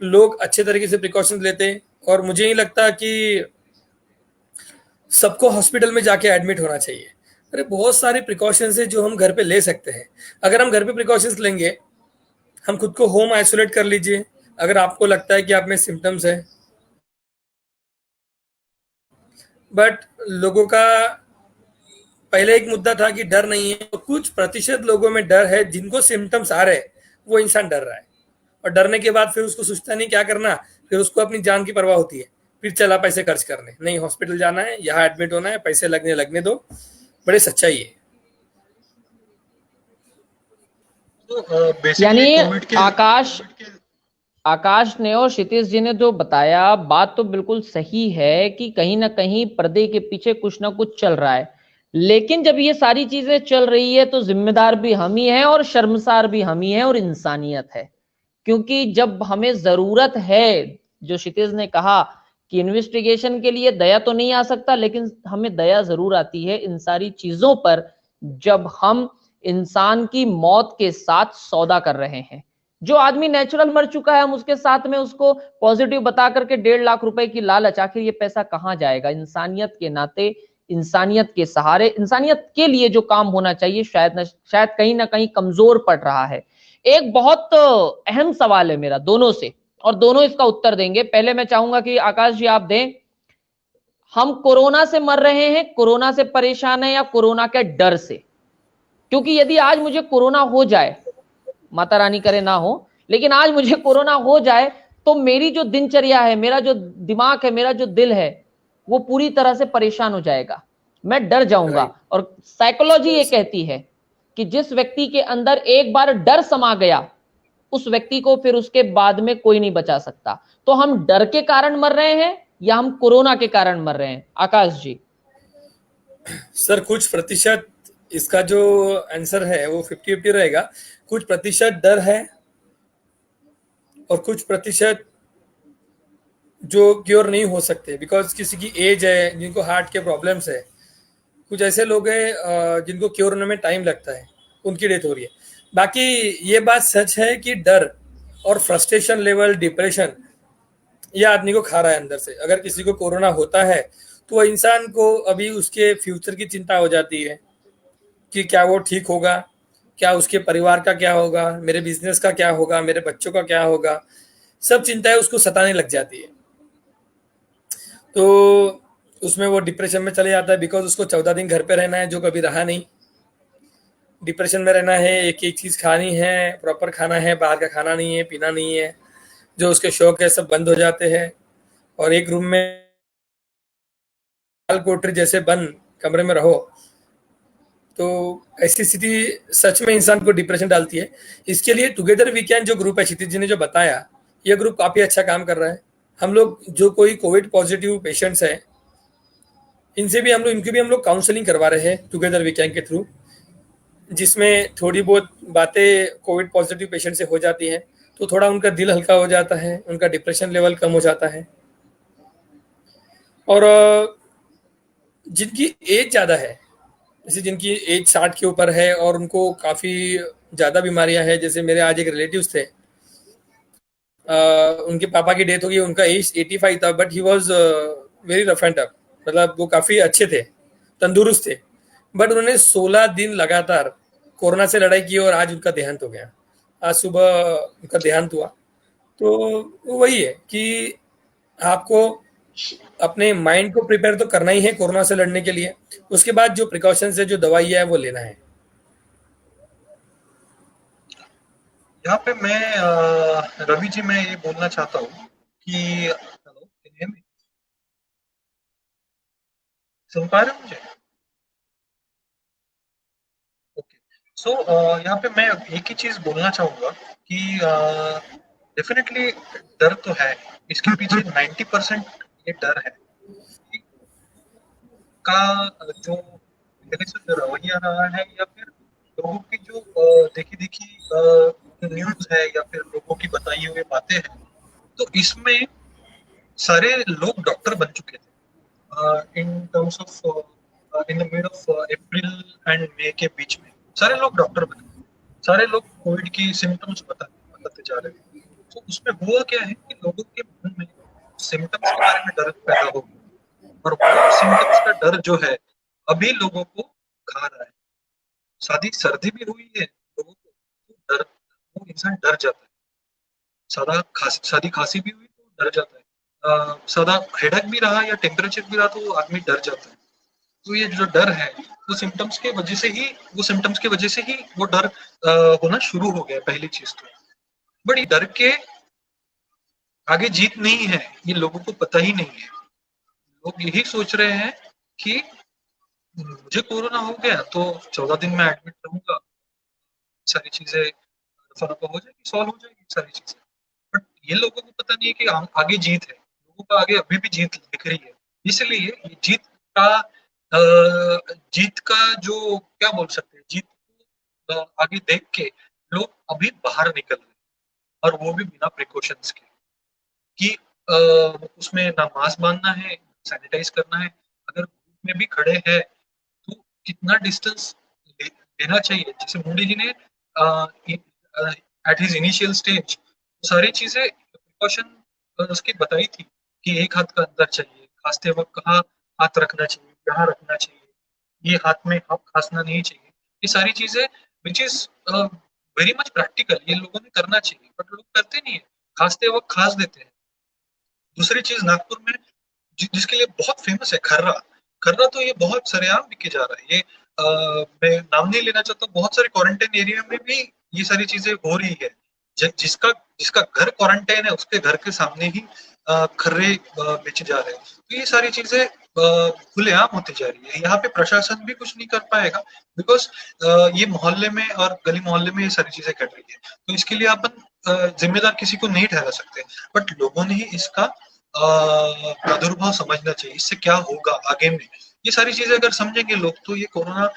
लोग अच्छे तरीके से प्रिकॉशंस लेते, और मुझे नहीं लगता कि सबको हॉस्पिटल में जाके एडमिट होना चाहिए। अरे बहुत सारे प्रिकॉशंस है जो हम घर पे ले सकते हैं। अगर हम घर पे प्रिकॉशंस लेंगे, हम खुद को होम आइसोलेट कर लीजिए। अगर आपको लगता है कि आप में सिम्टम्स है, बट लोगों का पहले एक मुद्दा था कि डर नहीं है, तो कुछ प्रतिशत लोगों में डर है, जिनको सिम्टम्स आ रहे हैं वो इंसान डर रहा है, और डरने के बाद फिर उसको सोचता नहीं क्या करना, फिर उसको अपनी जान की परवाह होती है, फिर चला पैसे खर्च करने, नहीं हॉस्पिटल जाना है, यहाँ एडमिट होना है, पैसे लगने दो। बड़े सच्चाई है। तो बेसिकली यानी कोविड के आकाश ने और क्षितिज जी ने जो बताया, बात तो बिल्कुल सही है कि कहीं ना कहीं पर्दे के पीछे कुछ ना कुछ चल रहा है, लेकिन जब ये सारी चीजें चल रही है तो जिम्मेदार भी हम ही हैं और शर्मसार भी हम ही हैं और इंसानियत है। क्योंकि जब हमें जरूरत है, जो क्षितिज ने कहा कि इन्वेस्टिगेशन के लिए दया तो नहीं आ सकता, लेकिन हमें दया जरूर आती है इन सारी चीजों पर, जब हम इंसान की मौत के साथ सौदा कर रहे हैं। जो आदमी नेचुरल मर चुका है, हम उसके साथ में उसको पॉजिटिव बता करके 1.5 लाख रुपए की लालच, आखिर ये पैसा कहां जाएगा? इंसानियत के नाते, इंसानियत के सहारे, इंसानियत के लिए जो काम होना चाहिए शायद कहीं ना कहीं कमजोर पड़ रहा है। एक बहुत अहम सवाल है मेरा दोनों से, और दोनों इसका उत्तर देंगे। पहले मैं चाहूंगा कि आकाश जी आप दें। हम कोरोना से मर रहे हैं, कोरोना से परेशान है, या कोरोना के डर से? क्योंकि यदि आज मुझे कोरोना हो जाए, माता रानी करे ना हो, लेकिन आज मुझे कोरोना हो जाए, तो मेरी जो दिनचर्या है, मेरा जो दिमाग है, मेरा जो दिल है, वो पूरी तरह से परेशान हो जाएगा, मैं डर जाऊंगा। राइट। और साइकोलॉजी ये कहती है कि जिस व्यक्ति के अंदर एक बार डर समा गया, उस व्यक्ति को फिर उसके बाद में कोई नहीं बचा सकता। तो हम डर के कारण मर रहे हैं या हम कोरोना के कारण मर रहे हैं? आकाश जी। सर कुछ प्रतिशत इसका जो आंसर है वो 50-50 रहेगा। कुछ प्रतिशत डर है और कुछ प्रतिशत जो क्योर नहीं हो सकते, बिकॉज किसी की एज है, जिनको हार्ट के प्रॉब्लम्स है, कुछ ऐसे लोग हैं जिनको क्योर होने में टाइम लगता है, उनकी डेथ हो रही है। बाकी ये बात सच है कि डर और फ्रस्ट्रेशन लेवल, डिप्रेशन, ये आदमी को खा रहा है अंदर से। अगर किसी को कोरोना होता है तो वह इंसान को अभी उसके फ्यूचर की चिंता हो जाती है कि क्या वो ठीक होगा, क्या उसके परिवार का क्या होगा, मेरे बिजनेस का क्या होगा, मेरे बच्चों का क्या होगा, सब चिंताएं उसको सताने लग जाती है। तो उसमें वो डिप्रेशन में चले जाता है, बिकॉज उसको 14 दिन घर पे रहना है, जो कभी रहा नहीं। डिप्रेशन में रहना है, एक एक चीज खानी है, प्रॉपर खाना है, बाहर का खाना नहीं है, पीना नहीं है, जो उसके शौक है सब बंद हो जाते हैं, और एक रूम में लाल कोठरी जैसे बंद कमरे में रहो। तो ऐसी स्थिति सच में इंसान को डिप्रेशन डालती है। इसके लिए टुगेदर वी कैन जो ग्रुप है, क्षितिज जी ने जो बताया, ये ग्रुप काफी अच्छा काम कर रहा है। हम लोग जो कोई कोविड पॉजिटिव पेशेंट्स हैं, इनकी भी हम लोग काउंसलिंग करवा रहे हैं टुगेदर वी कैन के थ्रू, जिसमें थोड़ी बहुत बातें कोविड पॉजिटिव पेशेंट से हो जाती हैं, तो थोड़ा उनका दिल हल्का हो जाता है, उनका डिप्रेशन लेवल कम हो जाता है। और जिनकी एज ज़्यादा है, जैसे जिनकी एज 60 के ऊपर है और उनको काफ़ी ज़्यादा बीमारियां हैं, जैसे मेरे आज एक रिलेटिव्स थे, उनके पापा की डेथ हो गई, उनका एज 85 था, but he was very rough and tough, मतलब वो काफ़ी अच्छे थे, तंदुरुस्त थे, बट उन्होंने 16 दिन लगातार कोरोना से लड़ाई की और आज उनका देहांत हो गया। आज सुबह उनका देहांत हुआ। तो वही है कि आपको अपने माइंड को प्रिपेयर तो करना ही है कोरोना से लड़ने के लिए, उसके बाद जो प्रिकॉशंस है, जो दवाई है, वो लेना है। यहाँ पे मैं रवि जी, मैं ये बोलना चाहता हूँ कि hello, can you hear me? सुन पा रहे हो मुझे? ओके। सो यहाँ पे मैं एक ही चीज बोलना चाहूंगा कि डेफिनेटली डर तो है, इसके पीछे 90% ये डर है का जो पहले से जो रवैया रहा है, या फिर लोगों की जो देखी देखी न्यूज है, या फिर लोगों की बताई हुई बातें हैं। तो इसमें सारे लोग डॉक्टर बन चुके थे in terms of in the mid of April and मई के बीच में सारे लोग डॉक्टर बने, सारे लोग कोविड की सिम्टम्स बताते जा रहे हैं। तो उसमें हुआ क्या है कि लोगों के मन में सिम्टम्स के बारे में डर पैदा हो गया, और वो सिम्टम्स का डर जो है अभी लोगों को खा रहा है। सादी सर्दी भी हुई है लोगों को, तो डर, वो इंसान डर जाता है। सादी खांसी भी हुई तो डर जाता है। सादा हेडेक भी रहा या टेम्परेचर भी रहा तो आदमी डर जाता है। तो ये जो डर है वो सिम्टम्स की वजह से ही वो डर होना शुरू हो गया। पहली चीज तो बड़ी डर के आगे जीत नहीं है, ये लोगों को पता ही नहीं है। लोग यही सोच रहे हैं कि मुझे कोरोना हो गया तो 14 दिन में एडमिट रहूंगा, सारी चीजें रफा हो जाएगी, सॉल्व हो जाएगी सारी चीजें। बट ये लोगों को पता नहीं है कि आगे जीत है, लोगों को आगे अभी भी जीत दिख रही है। इसलिए ये का जीत का जो क्या बोल सकते हैं, जीत को आगे देख के लोग अभी बाहर निकल रहे हैं, और वो भी बिना प्रिकॉशंस के कि उसमें ना मास्क बांधना है, सैनिटाइज करना है, अगर ग्रुप में भी खड़े हैं तो कितना डिस्टेंस लेना चाहिए। जैसे मोदी जी ने एट हिज इनिशियल स्टेज सारी चीजें प्रिकॉशन उसकी बताई थी कि एक हाथ का अंदर चाहिए, खांसते वक्त कहाँ हाथ रखना चाहिए, कहाँ रखना चाहिए, ये हाथ में हाथ खांसना नहीं चाहिए। ये सारी चीजें which is very much practical, ये लोगों ने करना चाहिए, बट लोग करते नहीं है, खांसते वक्त खांस देते हैं। दूसरी चीज नागपुर में जिसके लिए बहुत फेमस है खर्रा। खर्रा तो ये बहुत सरेआम बिके जा रहा है। ये मैं नाम नहीं लेना चाहता, बहुत सारे क्वारंटाइन एरिया में भी ये सारी चीजें हो रही है। जिसका जिसका घर क्वारंटाइन है उसके घर के सामने ही खर्रे बेचे जा रहे हैं। तो ये सारी चीजें खुलेआम होती जा रही है। यहाँ पे प्रशासन भी कुछ नहीं कर पाएगा, बिकॉज ये मोहल्ले में और गली मोहल्ले में ये सारी चीजें कर रही है। तो इसके लिए अपन जिम्मेदार किसी को नहीं ठहरा सकते, बट लोगों ने ही इसका प्रादुर्भाव समझना चाहिए, इससे क्या होगा आगे में। ये सारी चीजें अगर समझेंगे लोग तो ये कोरोना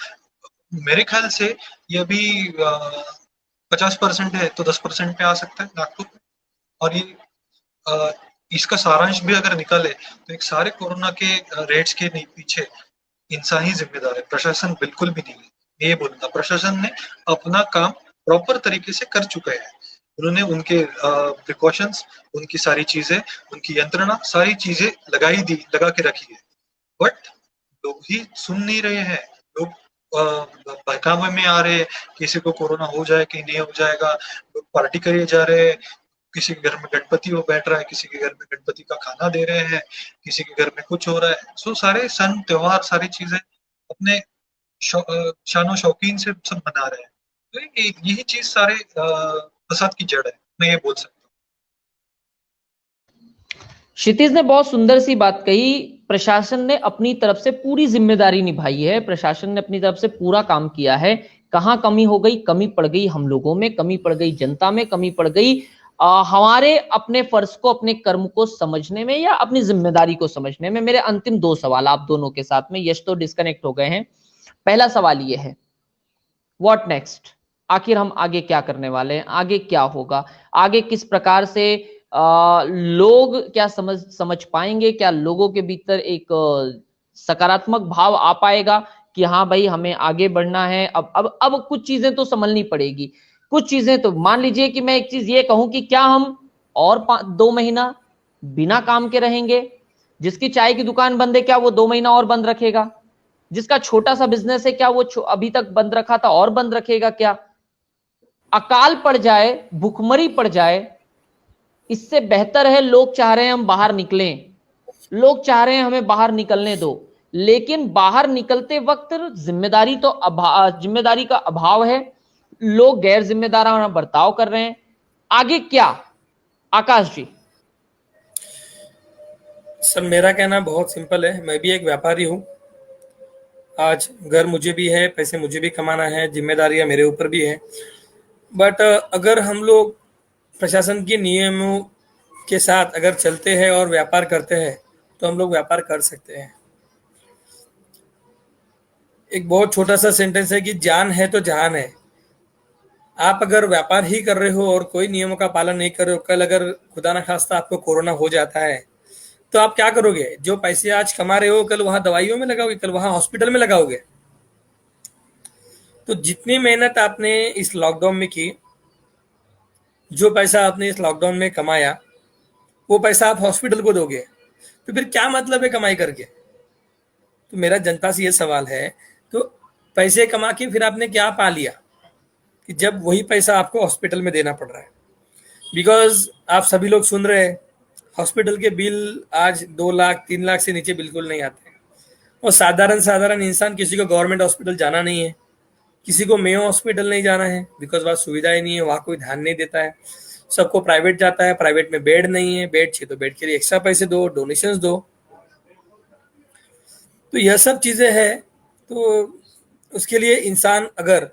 मेरे ख्याल से ये अभी 50% है तो 10% पे आ सकता है नागपुर में। और ये इसका सारांश भी अगर निकाले तो एक सारे कोरोना के रेट्स के पीछे इंसान ही जिम्मेदार है, प्रशासन बिल्कुल भी नहीं है। ये बोलूंगा प्रशासन ने अपना काम प्रॉपर तरीके से कर चुका है। उन्होंने उनके प्रिकॉशंस, उनकी सारी चीजें, उनकी यंत्रणा, सारी चीजें लगा के रखी है, बट लोग ही सुन नहीं रहे हैं। लोग बहकावे में आ रहे हैं, किसी को कोरोना हो जाए कि नहीं हो जाएगा, लोग पार्टी करे जा रहे हैं। किसी के घर में गणपति हो बैठ रहा है, किसी के घर में गणपति का खाना दे रहे हैं, किसी के घर में कुछ हो रहा है। सो सारे सन त्योहार सारी चीजें अपने शानो शौकीन से सब मना रहे हैं। तो यही चीज सारे फसाद की जड़ है, मैं ये बोल सकता हूँ। क्षितिज ने बहुत सुंदर सी बात कही। प्रशासन ने अपनी तरफ से पूरी जिम्मेदारी निभाई है, प्रशासन ने अपनी तरफ से पूरा काम किया है। कहाँ कमी हो गई? कमी पड़ गई हम लोगों में, कमी पड़ गई जनता में, कमी पड़ गई हमारे अपने फर्ज को, अपने कर्म को समझने में या अपनी जिम्मेदारी को समझने में। मेरे अंतिम दो सवाल आप दोनों के साथ में, यश तो डिस्कनेक्ट हो गए हैं। पहला सवाल ये है, व्हाट नेक्स्ट? आखिर हम आगे क्या करने वाले हैं? आगे क्या होगा? आगे किस प्रकार से लोग क्या समझ पाएंगे? क्या लोगों के भीतर एक सकारात्मक भाव आ पाएगा कि हाँ भाई हमें आगे बढ़ना है? अब कुछ चीजें तो संभलनी पड़ेगी। कुछ चीजें तो मान लीजिए कि मैं एक चीज ये कहूं कि क्या हम और 2 महीना बिना काम के रहेंगे? जिसकी चाय की दुकान बंद है क्या वो 2 महीना और बंद रखेगा? जिसका छोटा सा बिजनेस है क्या वो अभी तक बंद रखा था और बंद रखेगा क्या? अकाल पड़ जाए, भुखमरी पड़ जाए, इससे बेहतर है लोग चाह रहे हैं हम बाहर निकलें, लोग चाह रहे हैं हमें बाहर निकलने दो, लेकिन बाहर निकलते वक्त जिम्मेदारी जिम्मेदारी का अभाव है, लोग गैर जिम्मेदाराना बर्ताव कर रहे हैं। आगे क्या? आकाश जी। सर मेरा कहना बहुत सिंपल है, मैं भी एक व्यापारी हूँ। आज घर मुझे भी है, पैसे मुझे भी कमाना है, जिम्मेदारियां मेरे ऊपर भी है। बट अगर हम लोग प्रशासन के नियमों के साथ अगर चलते हैं और व्यापार करते हैं तो हम लोग व्यापार कर सकते हैं। एक बहुत छोटा सा सेंटेंस है कि जान है तो जहान है। आप अगर व्यापार ही कर रहे हो और कोई नियमों का पालन नहीं कर रहे हो, कल अगर खुदा ना खास्ता आपको कोरोना हो जाता है तो आप क्या करोगे? जो पैसे आज कमा रहे हो कल वहां दवाइयों में लगाओगे, कल वहां हॉस्पिटल में लगाओगे। तो जितनी मेहनत आपने इस लॉकडाउन में की, जो पैसा आपने इस लॉकडाउन में कमाया, वो पैसा आप हॉस्पिटल को दोगे, तो फिर क्या मतलब है कमाई करके? तो मेरा जनता से ये सवाल है, तो पैसे कमा के फिर आपने क्या पा लिया कि जब वही पैसा आपको हॉस्पिटल में देना पड़ रहा है? बिकॉज आप सभी लोग सुन रहे हैं, हॉस्पिटल के बिल आज 2 लाख 3 लाख से नीचे बिल्कुल नहीं आते हैं। और साधारण इंसान, किसी को गवर्नमेंट हॉस्पिटल जाना नहीं है, किसी को मेयो हॉस्पिटल नहीं जाना है, बिकॉज वहाँ सुविधाएं नहीं है, वहाँ कोई ध्यान नहीं देता है। सबको प्राइवेट जाता है, प्राइवेट में बेड नहीं है, बेड चाहिए तो बेड के लिए एक्स्ट्रा पैसे दो, डोनेशंस दो। तो यह सब चीजें हैं। तो उसके लिए इंसान अगर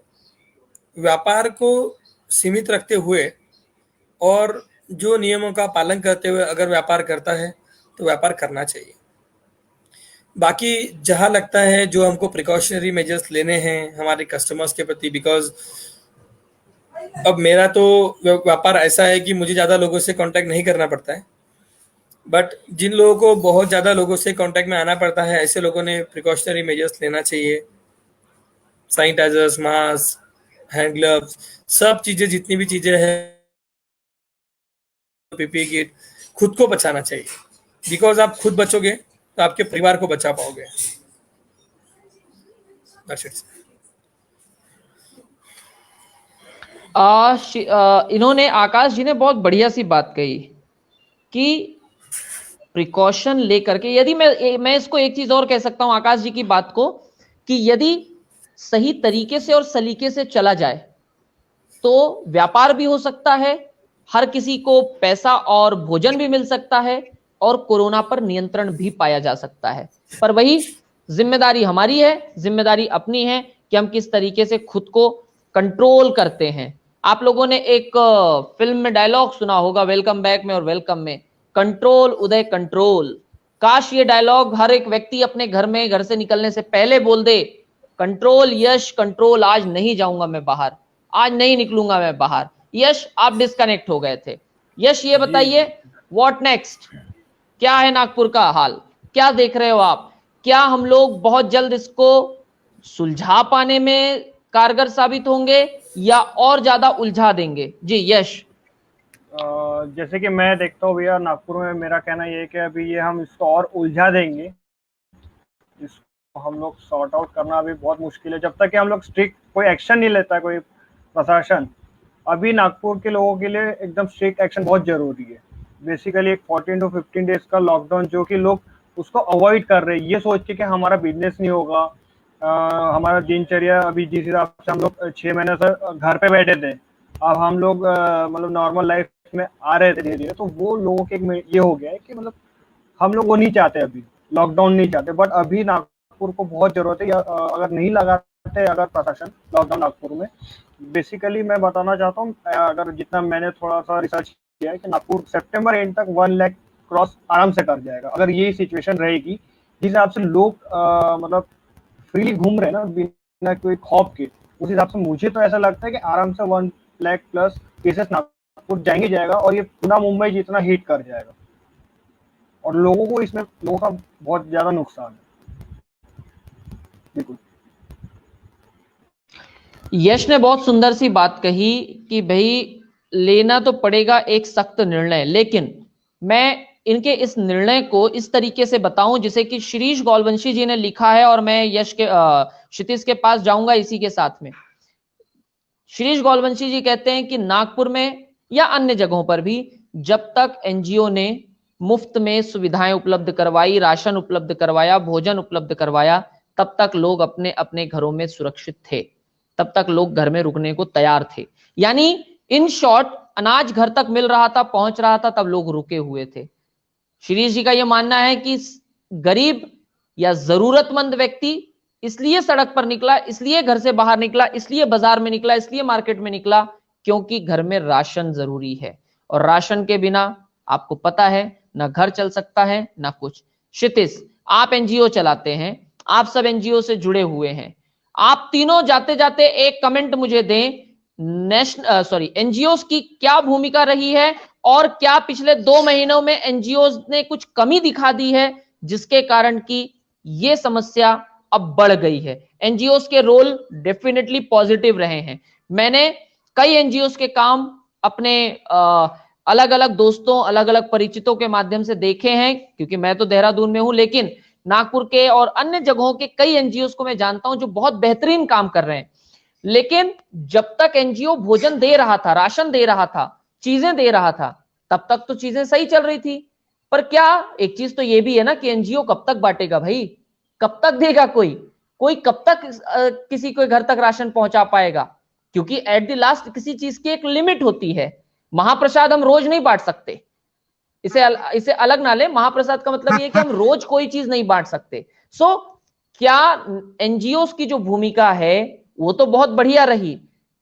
व्यापार को सीमित रखते हुए और जो नियमों का पालन करते हुए अगर व्यापार करता है तो व्यापार करना चाहिए। बाकी जहां लगता है जो हमको प्रिकॉशनरी मेजर्स लेने हैं हमारे कस्टमर्स के प्रति, बिकॉज अब मेरा तो व्यापार ऐसा है कि मुझे ज़्यादा लोगों से कांटेक्ट नहीं करना पड़ता है, बट जिन लोगों को बहुत ज़्यादा लोगों से कांटेक्ट में आना पड़ता है, ऐसे लोगों ने प्रिकॉशनरी मेजर्स लेना चाहिए। सैनिटाइजर्स, मास्क, हैंड ग्लव्स, सब चीज़ें, जितनी भी चीज़ें हैं, पीपी किट, खुद को बचाना चाहिए। बिकॉज आप खुद बचोगे तो आपके परिवार को बचा पाओगे। That's it. इन्होंने, आकाश जी ने बहुत बढ़िया सी बात कही कि प्रिकॉशन लेकर के, यदि मैं इसको एक चीज और कह सकता हूं आकाश जी की बात को, कि यदि सही तरीके से और सलीके से चला जाए तो व्यापार भी हो सकता है, हर किसी को पैसा और भोजन भी मिल सकता है और कोरोना पर नियंत्रण भी पाया जा सकता है। पर वही जिम्मेदारी हमारी है, जिम्मेदारी अपनी है कि हम किस तरीके से खुद को कंट्रोल करते हैं। आप लोगों ने एक फिल्म में डायलॉग सुना होगा, वेलकम बैक में और वेलकम में, कंट्रोल उदय कंट्रोल। काश ये डायलॉग हर एक व्यक्ति अपने घर से निकलने से पहले बोल दे, कंट्रोल यश कंट्रोल, आज नहीं जाऊंगा मैं बाहर, आज नहीं निकलूंगा मैं बाहर। यश, आप डिस्कनेक्ट हो गए थे। यश, ये बताइए व्हाट नेक्स्ट, क्या है नागपुर का हाल, क्या देख रहे हो आप? क्या हम लोग बहुत जल्द इसको सुलझा पाने में कारगर साबित होंगे या और ज्यादा उलझा देंगे? जी यश। जैसे कि मैं देखता हूँ भैया, नागपुर में मेरा कहना ये है कि अभी ये हम इसको और उलझा देंगे। इसको हम लोग सॉर्ट आउट करना अभी बहुत मुश्किल है, जब तक कि हम लोग स्ट्रिक्ट कोई एक्शन नहीं लेता कोई प्रशासन। अभी नागपुर के लोगों के लिए एकदम स्ट्रिक्ट एक्शन बहुत जरूरी है। बेसिकली एक 14 to 15 डेज का लॉकडाउन, जो कि लोग उसको अवॉइड कर रहे हैं ये सोच के कि हमारा बिजनेस नहीं होगा, हमारा दिनचर्या अभी जिस हिसाब से हम लोग 6 महीने से घर पे बैठे थे, अब हम लोग मतलब नॉर्मल लाइफ में आ रहे थे धीरे धीरे, तो वो लोगों के ये हो गया है कि मतलब हम लोग वो नहीं चाहते, अभी लॉकडाउन नहीं चाहते। बट अभी नागपुर को बहुत जरूरत है, अगर नहीं लगाते अगर प्रशासन लॉकडाउन नागपुर में, बेसिकली मैं बताना चाहता हूँ, अगर जितना मैंने थोड़ा सा रिसर्च किया है कि नागपुर सितंबर एंड तक 1 लाख क्रॉस आराम से कर जाएगा, अगर यही सिचुएशन रहेगी। जिस हिसाब से लोग मतलब फ्रीली घूम रहे हैं ना बिना कोई खौफ के, उस हिसाब से मुझे तो ऐसा लगता है कि आराम से 1 लाख प्लस केसेस नागपुर जाएगा और ये पूरा मुंबई जितना हिट कर जाएगा, और लोगों को इसमें लोगों का बहुत ज्यादा नुकसान है। बिल्कुल, यश ने बहुत सुंदर सी बात कही कि भाई लेना तो पड़ेगा एक सख्त निर्णय, लेकिन मैं इनके इस निर्णय को इस तरीके से बताऊं जिसे कि शिरीष गौलवंशी जी ने लिखा है, और मैं यश के क्षितिज के पास जाऊंगा इसी के साथ में। शिरीष गौलवंशी जी कहते हैं कि नागपुर में या अन्य जगहों पर भी जब तक एनजीओ ने मुफ्त में सुविधाएं उपलब्ध करवाई, राशन उपलब्ध करवाया, भोजन उपलब्ध करवाया, तब तक लोग अपने अपने घरों में सुरक्षित थे, तब तक लोग घर में रुकने को तैयार थे। यानी इन शॉर्ट अनाज घर तक मिल रहा था, पहुंच रहा था, तब लोग रुके हुए थे। शिरीष जी का यह मानना है कि गरीब या जरूरतमंद व्यक्ति इसलिए सड़क पर निकला, इसलिए घर से बाहर निकला, इसलिए बाजार में निकला, इसलिए मार्केट में निकला क्योंकि घर में राशन जरूरी है, और राशन के बिना आपको पता है ना घर चल सकता है ना कुछ। क्षितिज, आप एनजीओ चलाते हैं, आप सब एनजीओ से जुड़े हुए हैं, आप तीनों जाते जाते एक कमेंट मुझे दें, एनजीओ की क्या भूमिका रही है और क्या पिछले 2 महीनों में एनजीओ ने कुछ कमी दिखा दी है जिसके कारण की ये समस्या अब बढ़ गई है? एनजीओ के रोल डेफिनेटली पॉजिटिव रहे हैं। मैंने कई एनजीओ के काम अपने अलग अलग दोस्तों, अलग अलग परिचितों के माध्यम से देखे हैं, क्योंकि मैं तो देहरादून में हूं, लेकिन नागपुर के और अन्य जगहों के कई एनजीओ को मैं जानता हूं जो बहुत बेहतरीन काम कर रहे हैं। लेकिन जब तक एनजीओ भोजन दे रहा था, राशन दे रहा था, चीजें दे रहा था, तब तक तो चीजें सही चल रही थी। पर क्या एक चीज तो ये भी है ना कि एनजीओ कब तक बांटेगा भाई, कब तक देगा कोई, कोई कब तक किसी के घर तक राशन पहुंचा पाएगा, क्योंकि एट द लास्ट किसी चीज की एक लिमिट होती है। महाप्रसाद हम रोज नहीं बांट सकते, इसे अलग ना ले, महाप्रसाद का मतलब ये कि हम रोज कोई चीज नहीं बांट सकते। सो क्या एनजीओ की जो भूमिका है वो तो बहुत बढ़िया रही,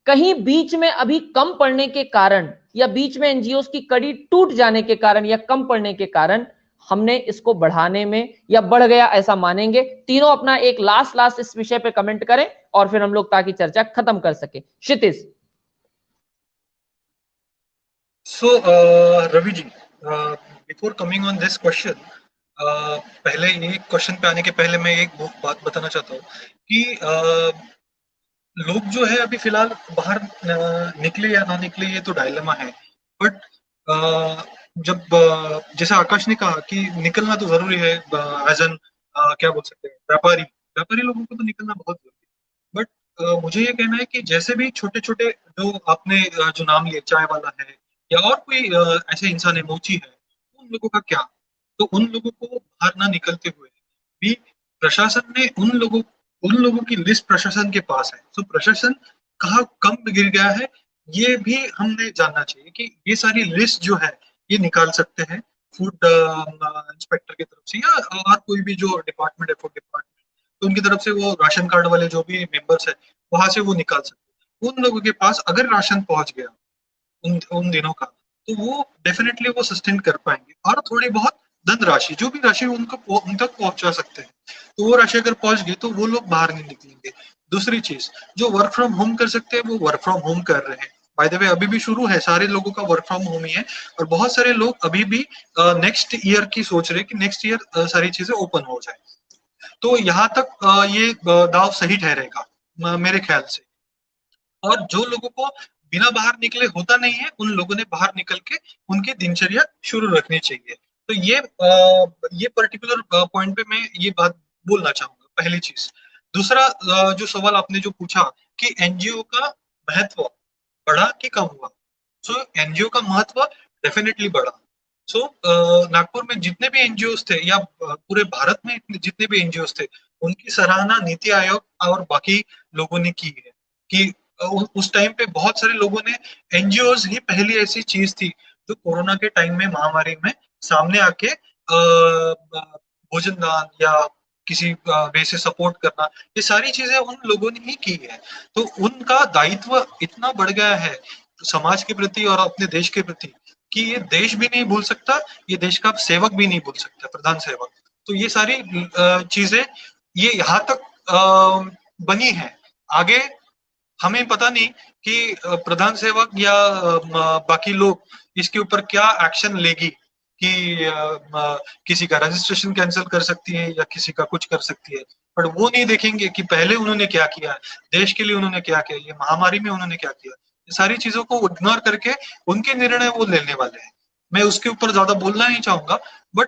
कहीं बीच में अभी कम पड़ने के कारण या बीच में एनजीओ की कड़ी टूट जाने के कारण या कम पड़ने के कारण हमने इसको बढ़ाने में या बढ़ गया ऐसा मानेंगे? तीनों अपना एक लास्ट इस विषय पे कमेंट करें और फिर हम लोग ताकि चर्चा खत्म कर सके। क्षितिज। So, Ravi ji, before coming on this question, पहले ये क्वेश्चन पे आने के पहले मैं एक बात बताना चाहता हूँ कि लोग जो है अभी फिलहाल बाहर निकले या ना निकले ये तो डायलेमा है, बट जब जैसे आकाश ने कहा कि निकलना तो जरूरी है, एज एन क्या बोल सकते हैं, व्यापारी लोगों को तो निकलना बहुत जरूरी है। बट मुझे ये कहना है कि जैसे भी छोटे छोटे जो आपने जो नाम लिए, चाय वाला है या और कोई ऐसे इंसान है, मोची है, उन लोगों का क्या? तो उन लोगों को बाहर ना निकलते हुए भी प्रशासन ने उन लोगों की लिस्ट प्रशासन के पास है। तो प्रशासन कहाँ कम गिर गया है ये भी हमने जानना चाहिए कि ये सारी लिस्ट जो है ये निकाल सकते हैं फूड इंस्पेक्टर की तरफ से या और कोई भी जो डिपार्टमेंट है, फूड डिपार्टमेंट, तो उनकी तरफ से वो राशन कार्ड वाले जो भी मेंबर्स है वहां से वो निकाल सकते हैं। उन लोगों के पास अगर राशन पहुंच गया उन दिनों का, तो वो डेफिनेटली वो सस्टेन कर पाएंगे और थोड़ी बहुत धनराशि, जो भी राशि उनको उन तक पहुंचा सकते हैं, तो वो राशि अगर पहुंच गई तो वो लोग बाहर नहीं निकलेंगे। दूसरी चीज, जो वर्क फ्रॉम होम कर सकते हैं वो वर्क फ्रॉम होम कर रहे हैं। बाय द वे अभी भी शुरू है, सारे लोगों का वर्क फ्रॉम होम ही है और बहुत सारे लोग अभी भी नेक्स्ट ईयर की सोच रहे हैं कि नेक्स्ट ईयर सारी चीजें ओपन हो जाए। तो यहाँ तक ये दाव सही ठहरेगा मेरे ख्याल से। और जो लोगों को बिना बाहर निकले होता नहीं है, उन लोगों ने बाहर निकल के उनकी दिनचर्या शुरू रखनी चाहिए। तो ये पर्टिकुलर पॉइंट पे मैं ये बात बोलना चाहूंगा, पहली चीज। दूसरा जो सवाल आपने जो पूछा कि एनजीओ का महत्व बढ़ा कि कम हुआ, सो एनजीओ का महत्व डेफिनेटली बढ़ा। सो नागपुर में जितने भी एनजीओ थे या पूरे भारत में जितने भी एनजीओ थे, उनकी सराहना नीति आयोग और बाकी लोगों ने की है कि उस टाइम पे बहुत सारे लोगों ने, एनजीओज ही पहली ऐसी चीज थी जो कोरोना के टाइम में, महामारी में सामने आके भोजन दान या किसी वे से सपोर्ट करना, ये सारी चीजें उन लोगों ने ही की है। तो उनका दायित्व इतना बढ़ गया है समाज के प्रति और अपने देश के प्रति कि ये देश भी नहीं भूल सकता, ये देश का सेवक भी नहीं भूल सकता, प्रधान सेवक। तो ये सारी चीजें ये यहाँ तक बनी है। आगे हमें पता नहीं कि प्रधान सेवक या बाकी लोग इसके ऊपर क्या एक्शन लेगी कि किसी का रजिस्ट्रेशन कैंसिल कर सकती है या किसी का कुछ कर सकती है, पर वो नहीं देखेंगे कि पहले उन्होंने क्या किया, देश के लिए उन्होंने क्या किया, ये महामारी में उन्होंने क्या किया। ये सारी चीजों को इग्नोर करके उनके निर्णय वो लेने वाले हैं। मैं उसके ऊपर ज्यादा बोलना नहीं चाहूंगा, बट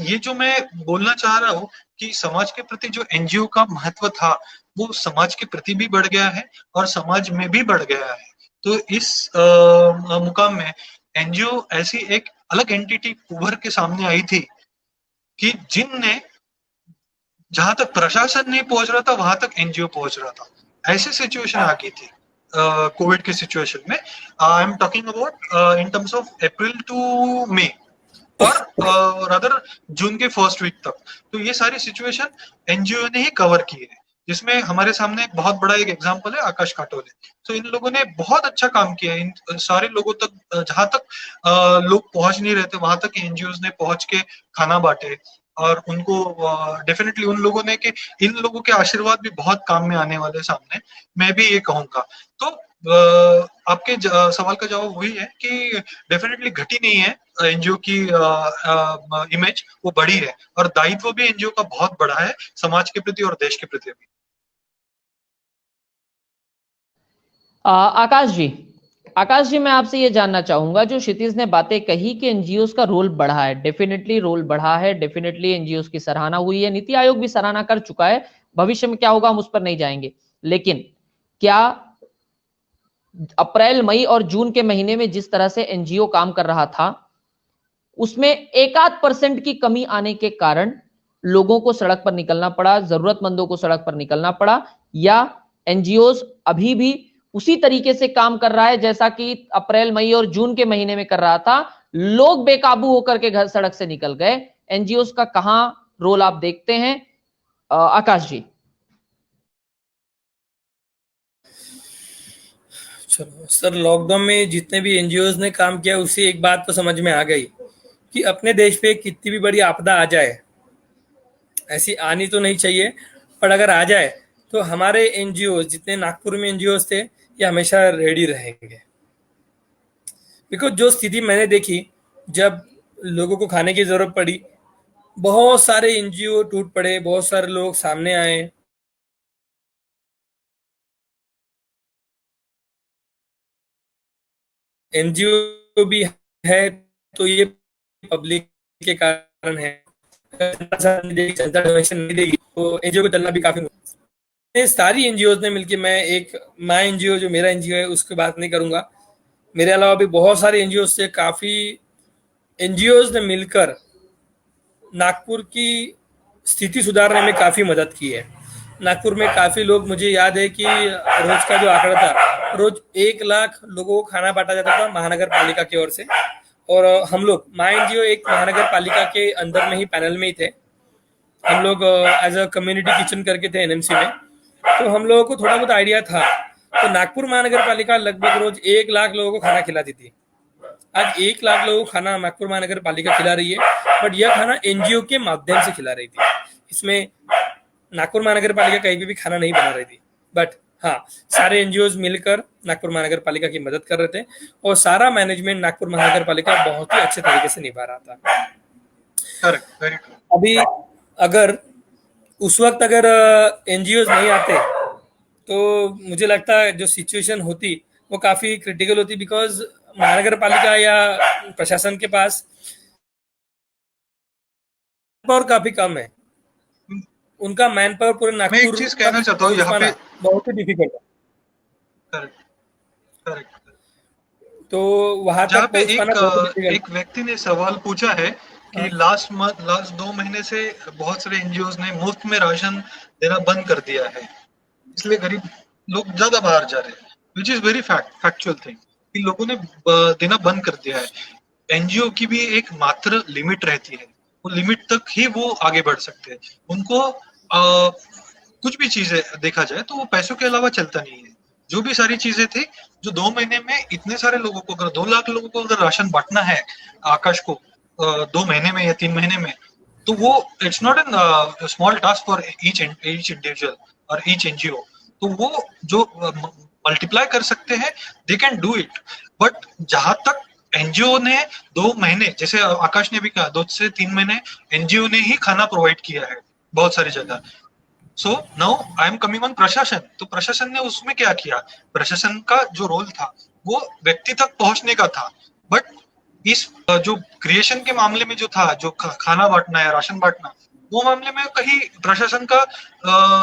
ये जो मैं बोलना चाह रहा हूँ कि समाज के प्रति जो एनजीओ का महत्व था वो समाज के प्रति भी बढ़ गया है और समाज में भी बढ़ गया है। तो इस मुकाम में एनजीओ ऐसी एक अलग एंटिटी उभर के सामने आई थी कि जिनने, जहां तक प्रशासन नहीं पहुंच रहा था वहां तक एनजीओ पहुंच रहा था। ऐसी सिचुएशन आ गई थी कोविड के सिचुएशन में। I am talking about in terms of April to मई और रादर जून के फर्स्ट वीक तक। तो ये सारी सिचुएशन एनजीओ ने ही कवर की है, जिसमें हमारे सामने एक बहुत बड़ा एक एग्जांपल है आकाश काटोले। तो इन लोगों ने बहुत अच्छा काम किया है। इन सारे लोगों तक, जहां तक लोग पहुंच नहीं रहे थे वहां तक एनजीओ ने पहुंच के खाना बांटे और उनको डेफिनेटली उन लोगों ने कि इन लोगों के आशीर्वाद भी बहुत काम में आने वाले सामने, मैं भी ये कहूंगा। तो आपके सवाल का जवाब वही है कि डेफिनेटली घटी नहीं है एनजीओ की इमेज, वो बढ़ी है और दायित्व भी एनजीओ का बहुत बड़ा है समाज के प्रति और देश के प्रति भी। आकाश जी मैं आपसे ये जानना चाहूंगा, जो क्षितिज ने बातें कही कि एनजीओ का रोल बढ़ा है, डेफिनेटली रोल बढ़ा है, डेफिनेटली एनजीओ की सराहना हुई है, नीति आयोग भी सराहना कर चुका है, भविष्य में क्या होगा हम उस पर नहीं जाएंगे। लेकिन क्या अप्रैल, मई और जून के महीने में जिस तरह से एनजीओ काम कर रहा था उसमें 1-8% की कमी आने के कारण लोगों को सड़क पर निकलना पड़ा, जरूरतमंदों को सड़क पर निकलना पड़ा, या एनजीओज अभी भी उसी तरीके से काम कर रहा है जैसा कि अप्रैल, मई और जून के महीने में कर रहा था? लोग बेकाबू होकर के घर सड़क से निकल गए। एनजीओज का कहां रोल आप देखते हैं? आकाश जी। चलो सर, लॉकडाउन में जितने भी एनजीओज ने काम किया उससे एक बात तो समझ में आ गई कि अपने देश पे कितनी भी बड़ी आपदा आ जाए, ऐसी आनी तो नहीं चाहिए, पर अगर आ जाए तो हमारे एनजीओ जितने नागपुर में एनजीओ थे ये हमेशा रेडी रहेंगे। बिकॉज जो स्थिति मैंने देखी, जब लोगों को खाने की जरूरत पड़ी, बहुत सारे एनजीओ टूट पड़े, बहुत सारे लोग सामने आए। एनजीओ भी है तो ये पब्लिक के कारण है, जनता डोनेशन नहीं देगी तो एनजीओ को चलना भी काफी मुश्किल। सारी एनजीओ ने मिलकर, मैं एक माई एनजीओ जो मेरा एनजीओ है उसकी बात नहीं करूंगा, मेरे अलावा भी बहुत सारे एनजीओ से काफी एनजीओ ने मिलकर नागपुर की स्थिति सुधारने में काफी मदद की है। नागपुर में काफी लोग, मुझे याद है कि रोज का जो आंकड़ा था, रोज 1 लाख लोगों को खाना बांटा जाता था महानगर पालिका की ओर से। और हम लोग माई एनजीओ एक महानगर पालिका के अंदर में ही पैनल में ही थे। हम लोग एज अ कम्युनिटी किचन करके थे एनएमसी में, तो हम लोगों को थोड़ा बहुत आइडिया था। तो नागपुर महानगर पालिका लगभग रोज 1 लाख लोगों को खाना खिलाती थी। आज 1 लाख लोगों को खाना नागपुर महानगर पालिका खिला रही है, बट यह खाना एनजीओ के माध्यम से खिला रही थी। इसमें नागपुर महानगर पालिका कहीं भी खाना नहीं बना रही थी, बट हाँ, सारे एनजीओ मिलकर नागपुर महानगर पालिका की मदद कर रहे थे और सारा मैनेजमेंट नागपुर महानगर पालिका बहुत ही अच्छे तरीके से निभा रहा था। अभी अगर उस वक्त अगर एनजीओ नहीं आते तो मुझे लगता है जो सिचुएशन होती वो काफी क्रिटिकल होती, बिकॉज महानगर पालिका या प्रशासन के पास पावर काफी कम है। उनका मैन पावर पूरे नागपुर, मैं एक चीज कहना चाहता हूँ यहाँ पे, बहुत ही डिफिकल्ट है। करेक्ट। तो वहां जहाँ तक पे एक व्यक्ति ने सवाल पूछा है कि लास्ट 2 महीने से बहुत सारे एनजीओ ने मुफ्त में राशन देना बंद कर दिया है, इसलिए गरीब लोग ज्यादा बाहर जा रहे हैं, which is very factual thing कि लोगों ने देना बंद कर दिया है। एनजीओ की भी एक मात्र लिमिट रहती है, वो लिमिट तक ही वो आगे बढ़ सकते हैं। उनको कुछ भी चीजें देखा जाए तो वो पैसों के अलावा चलता नहीं है। जो भी सारी चीजें थी, जो 2 महीने में इतने सारे लोगों को, अगर 2 लाख लोगों को अगर राशन बांटना है आकाश को 2 महीने में या 3 महीने में, तो वो it's not an small task for each individual और ईच एनजीओ। तो वो जो मल्टीप्लाई कर सकते हैं, they can do it. But जहां तक एनजीओ ने 2 महीने, जैसे आकाश ने भी कहा, 2 से 3 महीने एनजीओ ने ही खाना प्रोवाइड किया है बहुत सारी जगह। So now I am coming on प्रशासन। तो प्रशासन ने उसमें क्या किया, प्रशासन का जो रोल था वो व्यक्ति तक पहुंचने का था, बट इस जो क्रिएशन के मामले में जो था, जो खाना बांटना है, राशन बांटना, वो मामले में कहीं प्रशासन का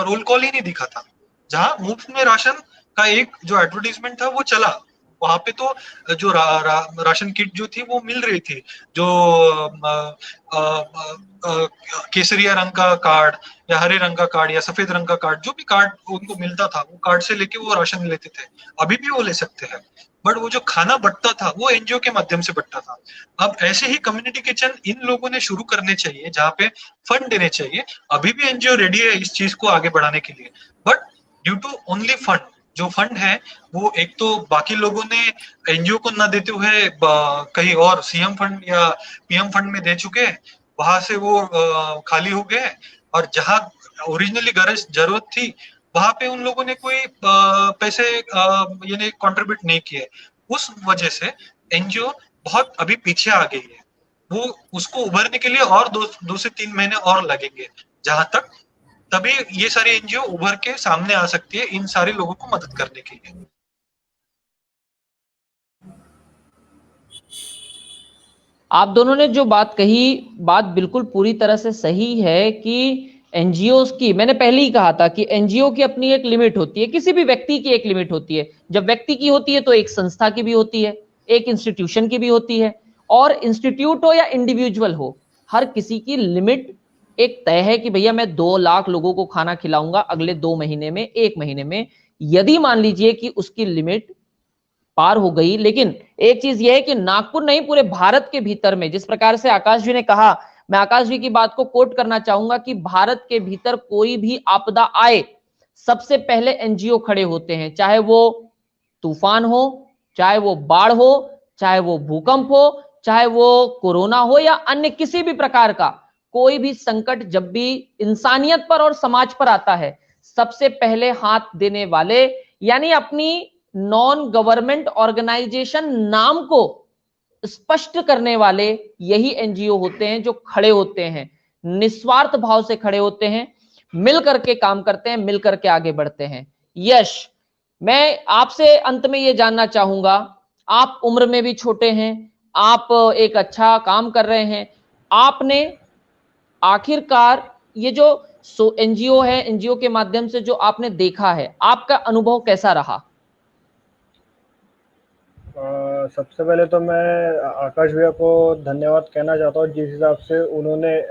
रोल कॉल ही नहीं दिखा था। जहां मुफ्त में राशन का एक जो एडवर्टीजमेंट था वो चला, वहां पे तो जो राशन किट जो थी वो मिल रही थी, जो केसरिया रंग का कार्ड या हरे रंग का कार्ड या सफेद रंग का कार्ड, जो भी कार्ड उनको मिलता था, वो कार्ड से लेके वो राशन लेते थे। अभी भी वो ले सकते हैं, बट वो जो खाना बंटता था वो एनजीओ के माध्यम से बंटता था। अब ऐसे ही कम्युनिटी किचन इन लोगों ने शुरू करने चाहिए, जहाँ पे फंड देने चाहिए। अभी भी एनजीओ रेडी है इस चीज को आगे बढ़ाने के लिए, but due to only fund, जो फंड है वो एक तो बाकी लोगों ने एनजीओ को ना देते हुए कहीं और सीएम फंड या पीएम फंड में दे चुके हैं, वहां से वो खाली हो गए, और जहां ओरिजिनली जरूरत थी वहां पे उन लोगों ने कोई पैसे यानी कंट्रीब्यूट नहीं किए। उस वजह से एनजीओ बहुत अभी पीछे आ गई है। वो उसको उभरने के लिए और 2 से 3 महीने और लगेंगे, जहां तक तभी ये सारी एनजीओ उभर के सामने आ सकती है इन सारे लोगों को मदद करने के लिए। आप दोनों ने जो बात कही, बात बिल्कुल पूरी तरह से सही है कि एनजीओ की, मैंने पहले ही कहा था कि एनजीओ की अपनी एक लिमिट होती है, किसी भी व्यक्ति की एक लिमिट होती है। जब व्यक्ति की होती है तो एक संस्था की भी होती है, एक इंस्टीट्यूशन की भी होती है, और इंस्टीट्यूट हो या इंडिविजुअल हो, हर किसी की लिमिट एक तय है कि भैया मैं 2 लाख लोगों को खाना खिलाऊंगा अगले 2 महीने में, 1 महीने में। यदि मान लीजिए कि उसकी लिमिट पार हो गई, लेकिन एक चीज यह है कि नागपुर नहीं, पूरे भारत के भीतर में, जिस प्रकार से आकाश जी ने कहा, मैं आकाश जी की बात को कोट करना चाहूंगा कि भारत के भीतर कोई भी आपदा आए, सबसे पहले एनजीओ खड़े होते हैं, चाहे वो तूफान हो, चाहे वो बाढ़ हो, चाहे वो भूकंप हो, चाहे वो कोरोना हो या अन्य किसी भी प्रकार का कोई भी संकट जब भी इंसानियत पर और समाज पर आता है, सबसे पहले हाथ देने वाले यानी अपनी नॉन गवर्नमेंट ऑर्गेनाइजेशन नाम को स्पष्ट करने वाले यही एनजीओ होते हैं, जो खड़े होते हैं, निस्वार्थ भाव से खड़े होते हैं, मिल करके काम करते हैं, मिल करके आगे बढ़ते हैं। यश, मैं आपसे अंत में ये जानना चाहूंगा, आप उम्र में भी छोटे हैं, आप एक अच्छा काम कर रहे हैं, आपने आखिरकार ये जो एनजीओ है, एनजीओ के माध्यम से जो आपने देखा है, आपका अनुभव कैसा रहा? सबसे पहले तो मैं आकाश भैया को धन्यवाद कहना चाहता हूँ, जिस हिसाब से उन्होंने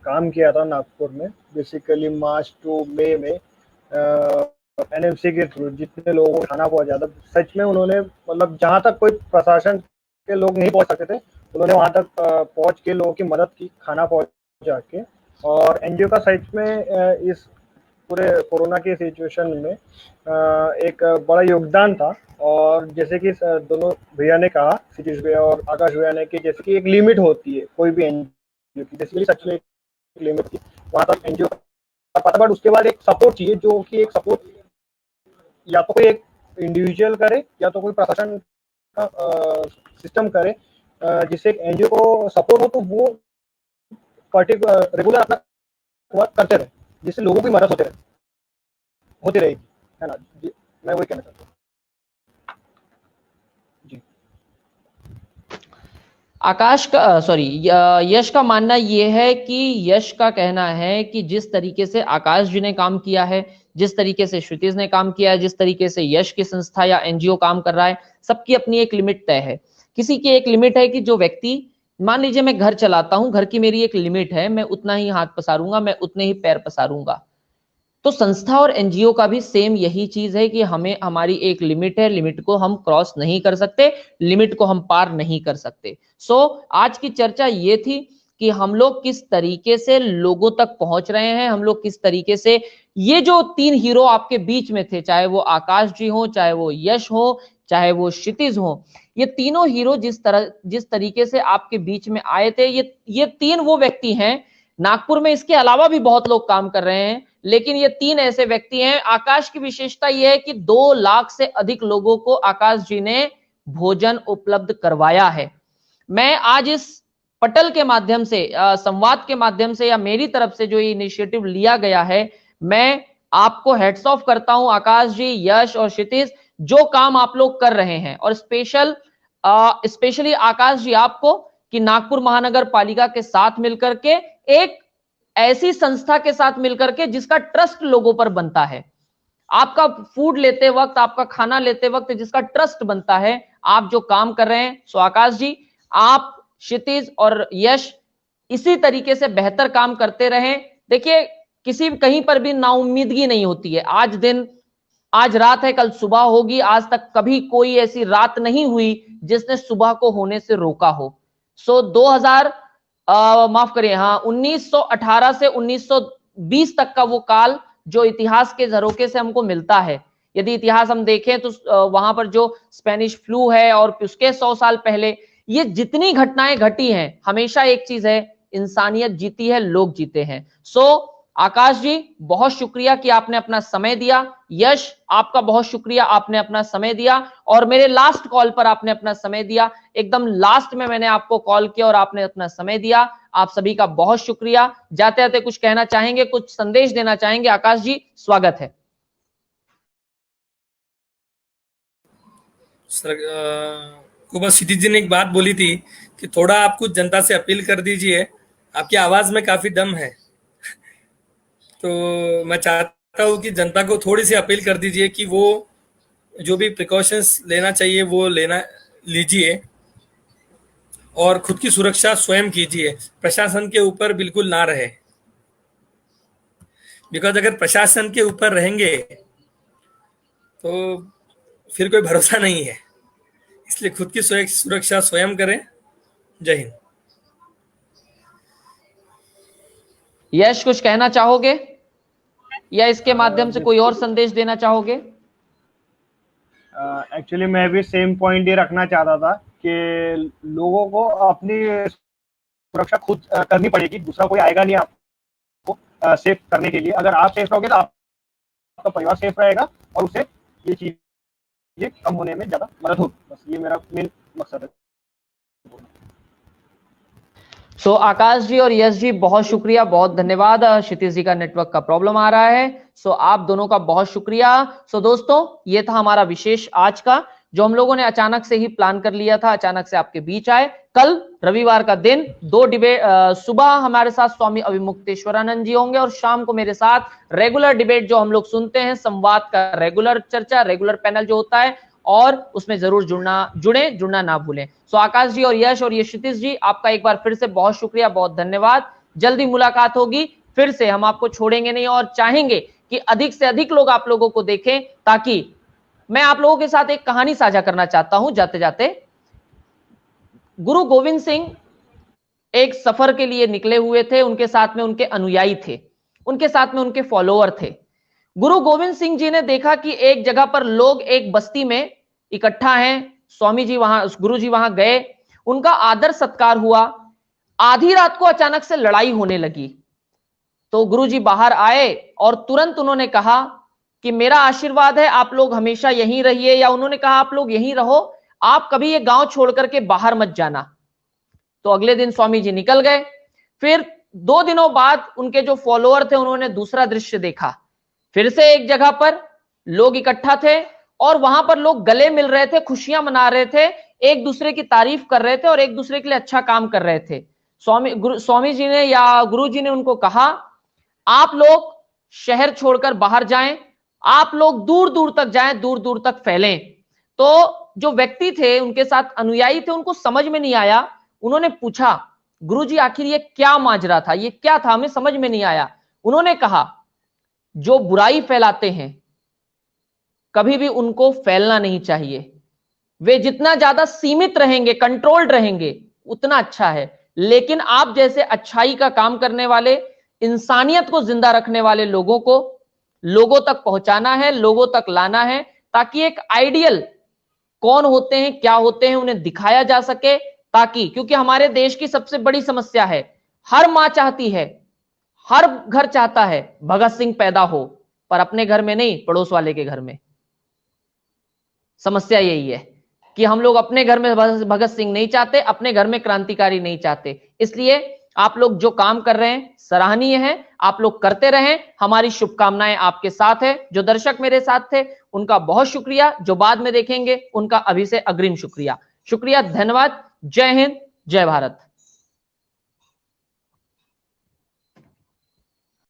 काम किया था नागपुर में, बेसिकली मार्च टू मई में एनएमसी के थ्रू जितने लोगों को खाना पहुंचा था, सच में उन्होंने मतलब जहाँ तक कोई प्रशासन के लोग नहीं पहुंच सकते थे, उन्होंने वहां तक पहुंच के लोगों की मदद की, खाना पहुंचा के। और एनजीओ का सच में इस पूरे कोरोना की सिचुएशन में एक बड़ा योगदान था। और जैसे कि दोनों भैया ने कहा, सतीश भैया और आकाश भैया ने, कि जैसे कि एक लिमिट होती है कोई भी एनजीओ की, बेसिकली सच में एक लिमिट थी, वहाँ तक एनजीओ का पता, बट उसके बाद एक सपोर्ट चाहिए, जो कि एक सपोर्ट या तो कोई एक इंडिविजुअल करे या तो कोई प्रशासन का सिस्टम करे, जिससे एक एनजीओ को सपोर्ट हो, तो वो पर्टिकुलर रेगुलर अपना वर्क करते रहे, जिससे लोगों की मदद होती रहेगी, है ना जी। मैं वही कहना चाहता हूँ जी। आकाश का यश का मानना यह है कि यश का कहना है कि जिस तरीके से आकाश जी ने काम किया है, जिस तरीके से श्रुतिज ने काम किया है, जिस तरीके से यश की संस्था या एनजीओ काम कर रहा है, सबकी अपनी एक लिमिट तय है। किसी की एक लिमिट है कि जो व्यक्ति, मान लीजिए मैं घर चलाता हूं, घर की मेरी एक लिमिट है, मैं उतना ही हाथ पसारूंगा, मैं उतने ही पैर पसारूंगा। तो संस्था और एनजीओ का भी सेम यही चीज है कि हमें हमारी एक लिमिट है, लिमिट को हम क्रॉस नहीं कर सकते, लिमिट को हम पार नहीं कर सकते। आज की चर्चा ये थी कि हम लोग किस तरीके से लोगों तक पहुंच रहे हैं, हम लोग किस तरीके से, ये जो 3 हीरो आपके बीच में थे, चाहे वो आकाश जी हो, चाहे वो यश हो, चाहे वो क्षितिज हो, ये तीनों हीरो जिस तरीके से आपके बीच में आए थे, ये 3 वो व्यक्ति हैं। नागपुर में इसके अलावा भी बहुत लोग काम कर रहे हैं, लेकिन ये 3 ऐसे व्यक्ति हैं। आकाश की विशेषता यह है कि 2 लाख से अधिक लोगों को आकाश जी ने भोजन उपलब्ध करवाया है। मैं आज इस पटल के माध्यम से, संवाद के माध्यम से, या मेरी तरफ से जो ये इनिशिएटिव लिया गया है, मैं आपको हेड्स ऑफ करता हूं आकाश जी, यश और क्षितिज, जो काम आप लोग कर रहे हैं। और स्पेशली आकाश जी आपको, कि नागपुर महानगर पालिका के साथ मिलकर के, एक ऐसी संस्था के साथ मिलकर के जिसका ट्रस्ट लोगों पर बनता है, आपका फूड लेते वक्त, आपका खाना लेते वक्त जिसका ट्रस्ट बनता है, आप जो काम कर रहे हैं। सो आकाश जी, आप, क्षितिज और यश इसी तरीके से बेहतर काम करते रहें। देखिए, कहीं पर भी नाउम्मीदगी नहीं होती है। आज रात है, कल सुबह होगी, आज तक कभी कोई ऐसी रात नहीं हुई जिसने सुबह को होने से रोका हो। सो 1918 से 1920 तक का वो काल जो इतिहास के झरोखे से हमको मिलता है, यदि इतिहास हम देखें तो वहां पर जो स्पेनिश फ्लू है और उसके 100 साल पहले, ये जितनी घटनाएं घटी हैं, हमेशा एक चीज है, इंसानियत जीती है, लोग जीते हैं। आकाश जी, बहुत शुक्रिया कि आपने अपना समय दिया। यश, आपका बहुत शुक्रिया, आपने अपना समय दिया, और मेरे लास्ट कॉल पर आपने अपना समय दिया। एकदम लास्ट में मैंने आपको कॉल किया और आपने अपना समय दिया। आप सभी का बहुत शुक्रिया। जाते जाते कुछ कहना चाहेंगे, कुछ संदेश देना चाहेंगे? आकाश जी, स्वागत है। सर को बस क्षितिज जी ने एक बात बोली थी कि थोड़ा आप कुछ जनता से अपील कर दीजिए, आपकी आवाज में काफी दम है। तो मैं चाहता हूँ कि जनता को थोड़ी सी अपील कर दीजिए कि वो जो भी प्रिकॉशंस लेना चाहिए वो लीजिए। और खुद की सुरक्षा स्वयं कीजिए, प्रशासन के ऊपर बिल्कुल ना रहे। बिकॉज अगर प्रशासन के ऊपर रहेंगे तो फिर कोई भरोसा नहीं है। इसलिए खुद की सुरक्षा स्वयं करें। जय हिंद। यश, कुछ कहना चाहोगे या इसके माध्यम से कोई और संदेश देना चाहोगे? एक्चुअली मैं भी सेम पॉइंट ही रखना चाहता था कि लोगों को अपनी सुरक्षा खुद करनी पड़ेगी, दूसरा कोई आएगा नहीं आपको सेफ करने के लिए। अगर आप सेफ रहोगे तो आपका परिवार सेफ रहेगा और उससे ये चीजें कम होने में ज्यादा मदद होगी। बस ये मेरा मेन मकसद है। सो आकाश जी और यश जी बहुत शुक्रिया, बहुत धन्यवाद। क्षितिज जी का नेटवर्क का प्रॉब्लम आ रहा है, सो आप दोनों का बहुत शुक्रिया। सो दोस्तों, ये था हमारा विशेष आज का, जो हम लोगों ने अचानक से ही प्लान कर लिया था, अचानक से आपके बीच आए। कल रविवार का दिन 2 डिबेट, सुबह हमारे साथ स्वामी अभिमुक्तेश्वरानंद जी होंगे और शाम को मेरे साथ रेगुलर डिबेट जो हम लोग सुनते हैं, संवाद का रेगुलर चर्चा, रेगुलर पैनल जो होता है, और उसमें जरूर जुड़ना ना भूलें। सो आकाश जी और यश और ये क्षितिज जी, आपका एक बार फिर से बहुत शुक्रिया, बहुत धन्यवाद। जल्दी मुलाकात होगी फिर से, हम आपको छोड़ेंगे नहीं और चाहेंगे कि अधिक से अधिक लोग आप लोगों को देखें, ताकि मैं आप लोगों के साथ एक कहानी साझा करना चाहता हूं जाते जाते। गुरु गोविंद सिंह एक सफर के लिए निकले हुए थे, उनके साथ में उनके अनुयायी थे, उनके साथ में उनके फॉलोअर थे। गुरु गोविंद सिंह जी ने देखा कि एक जगह पर लोग एक बस्ती में इकट्ठा हैं, स्वामी जी वहां, गुरु जी वहां गए, उनका आदर सत्कार हुआ। आधी रात को अचानक से लड़ाई होने लगी, तो गुरु जी बाहर आए और तुरंत उन्होंने कहा कि मेरा आशीर्वाद है, आप लोग हमेशा यहीं रहिए, या उन्होंने कहा आप लोग यहीं रहो, आप कभी ये गांव छोड़ करके बाहर मत जाना। तो अगले दिन स्वामी जी निकल गए। फिर 2 दिनों बाद उनके जो फॉलोअर थे उन्होंने दूसरा दृश्य देखा। फिर से एक जगह पर लोग इकट्ठा थे और वहां पर लोग गले मिल रहे थे, खुशियां मना रहे थे, एक दूसरे की तारीफ कर रहे थे और एक दूसरे के लिए अच्छा काम कर रहे थे। स्वामी जी ने या गुरु जी ने उनको कहा, आप लोग शहर छोड़कर बाहर जाएं, आप लोग दूर दूर तक जाएं, दूर दूर तक फैलें। तो जो व्यक्ति थे, उनके साथ अनुयायी थे, उनको समझ में नहीं आया। उन्होंने पूछा, गुरुजी आखिर ये क्या माजरा था, ये क्या था, हमें समझ में नहीं आया। उन्होंने कहा, जो बुराई फैलाते हैं कभी भी उनको फैलना नहीं चाहिए। वे जितना ज्यादा सीमित रहेंगे, कंट्रोल्ड रहेंगे, उतना अच्छा है। लेकिन आप जैसे अच्छाई का काम करने वाले, इंसानियत को जिंदा रखने वाले लोगों को लोगों तक पहुंचाना है, लोगों तक लाना है, ताकि एक आइडियल कौन होते हैं, क्या होते हैं, उन्हें दिखाया जा सके। ताकि, क्योंकि हमारे देश की सबसे बड़ी समस्या है, हर मां चाहती है, हर घर चाहता है भगत सिंह पैदा हो, पर अपने घर में नहीं, पड़ोस वाले के घर में। समस्या यही है कि हम लोग अपने घर में भगत सिंह नहीं चाहते, अपने घर में क्रांतिकारी नहीं चाहते। इसलिए आप लोग जो काम कर रहे हैं सराहनीय है, आप लोग करते रहें। हमारी शुभकामनाएं आपके साथ है। जो दर्शक मेरे साथ थे उनका बहुत शुक्रिया, जो बाद में देखेंगे उनका अभी से अग्रिम शुक्रिया। धन्यवाद। जय हिंद, जय भारत।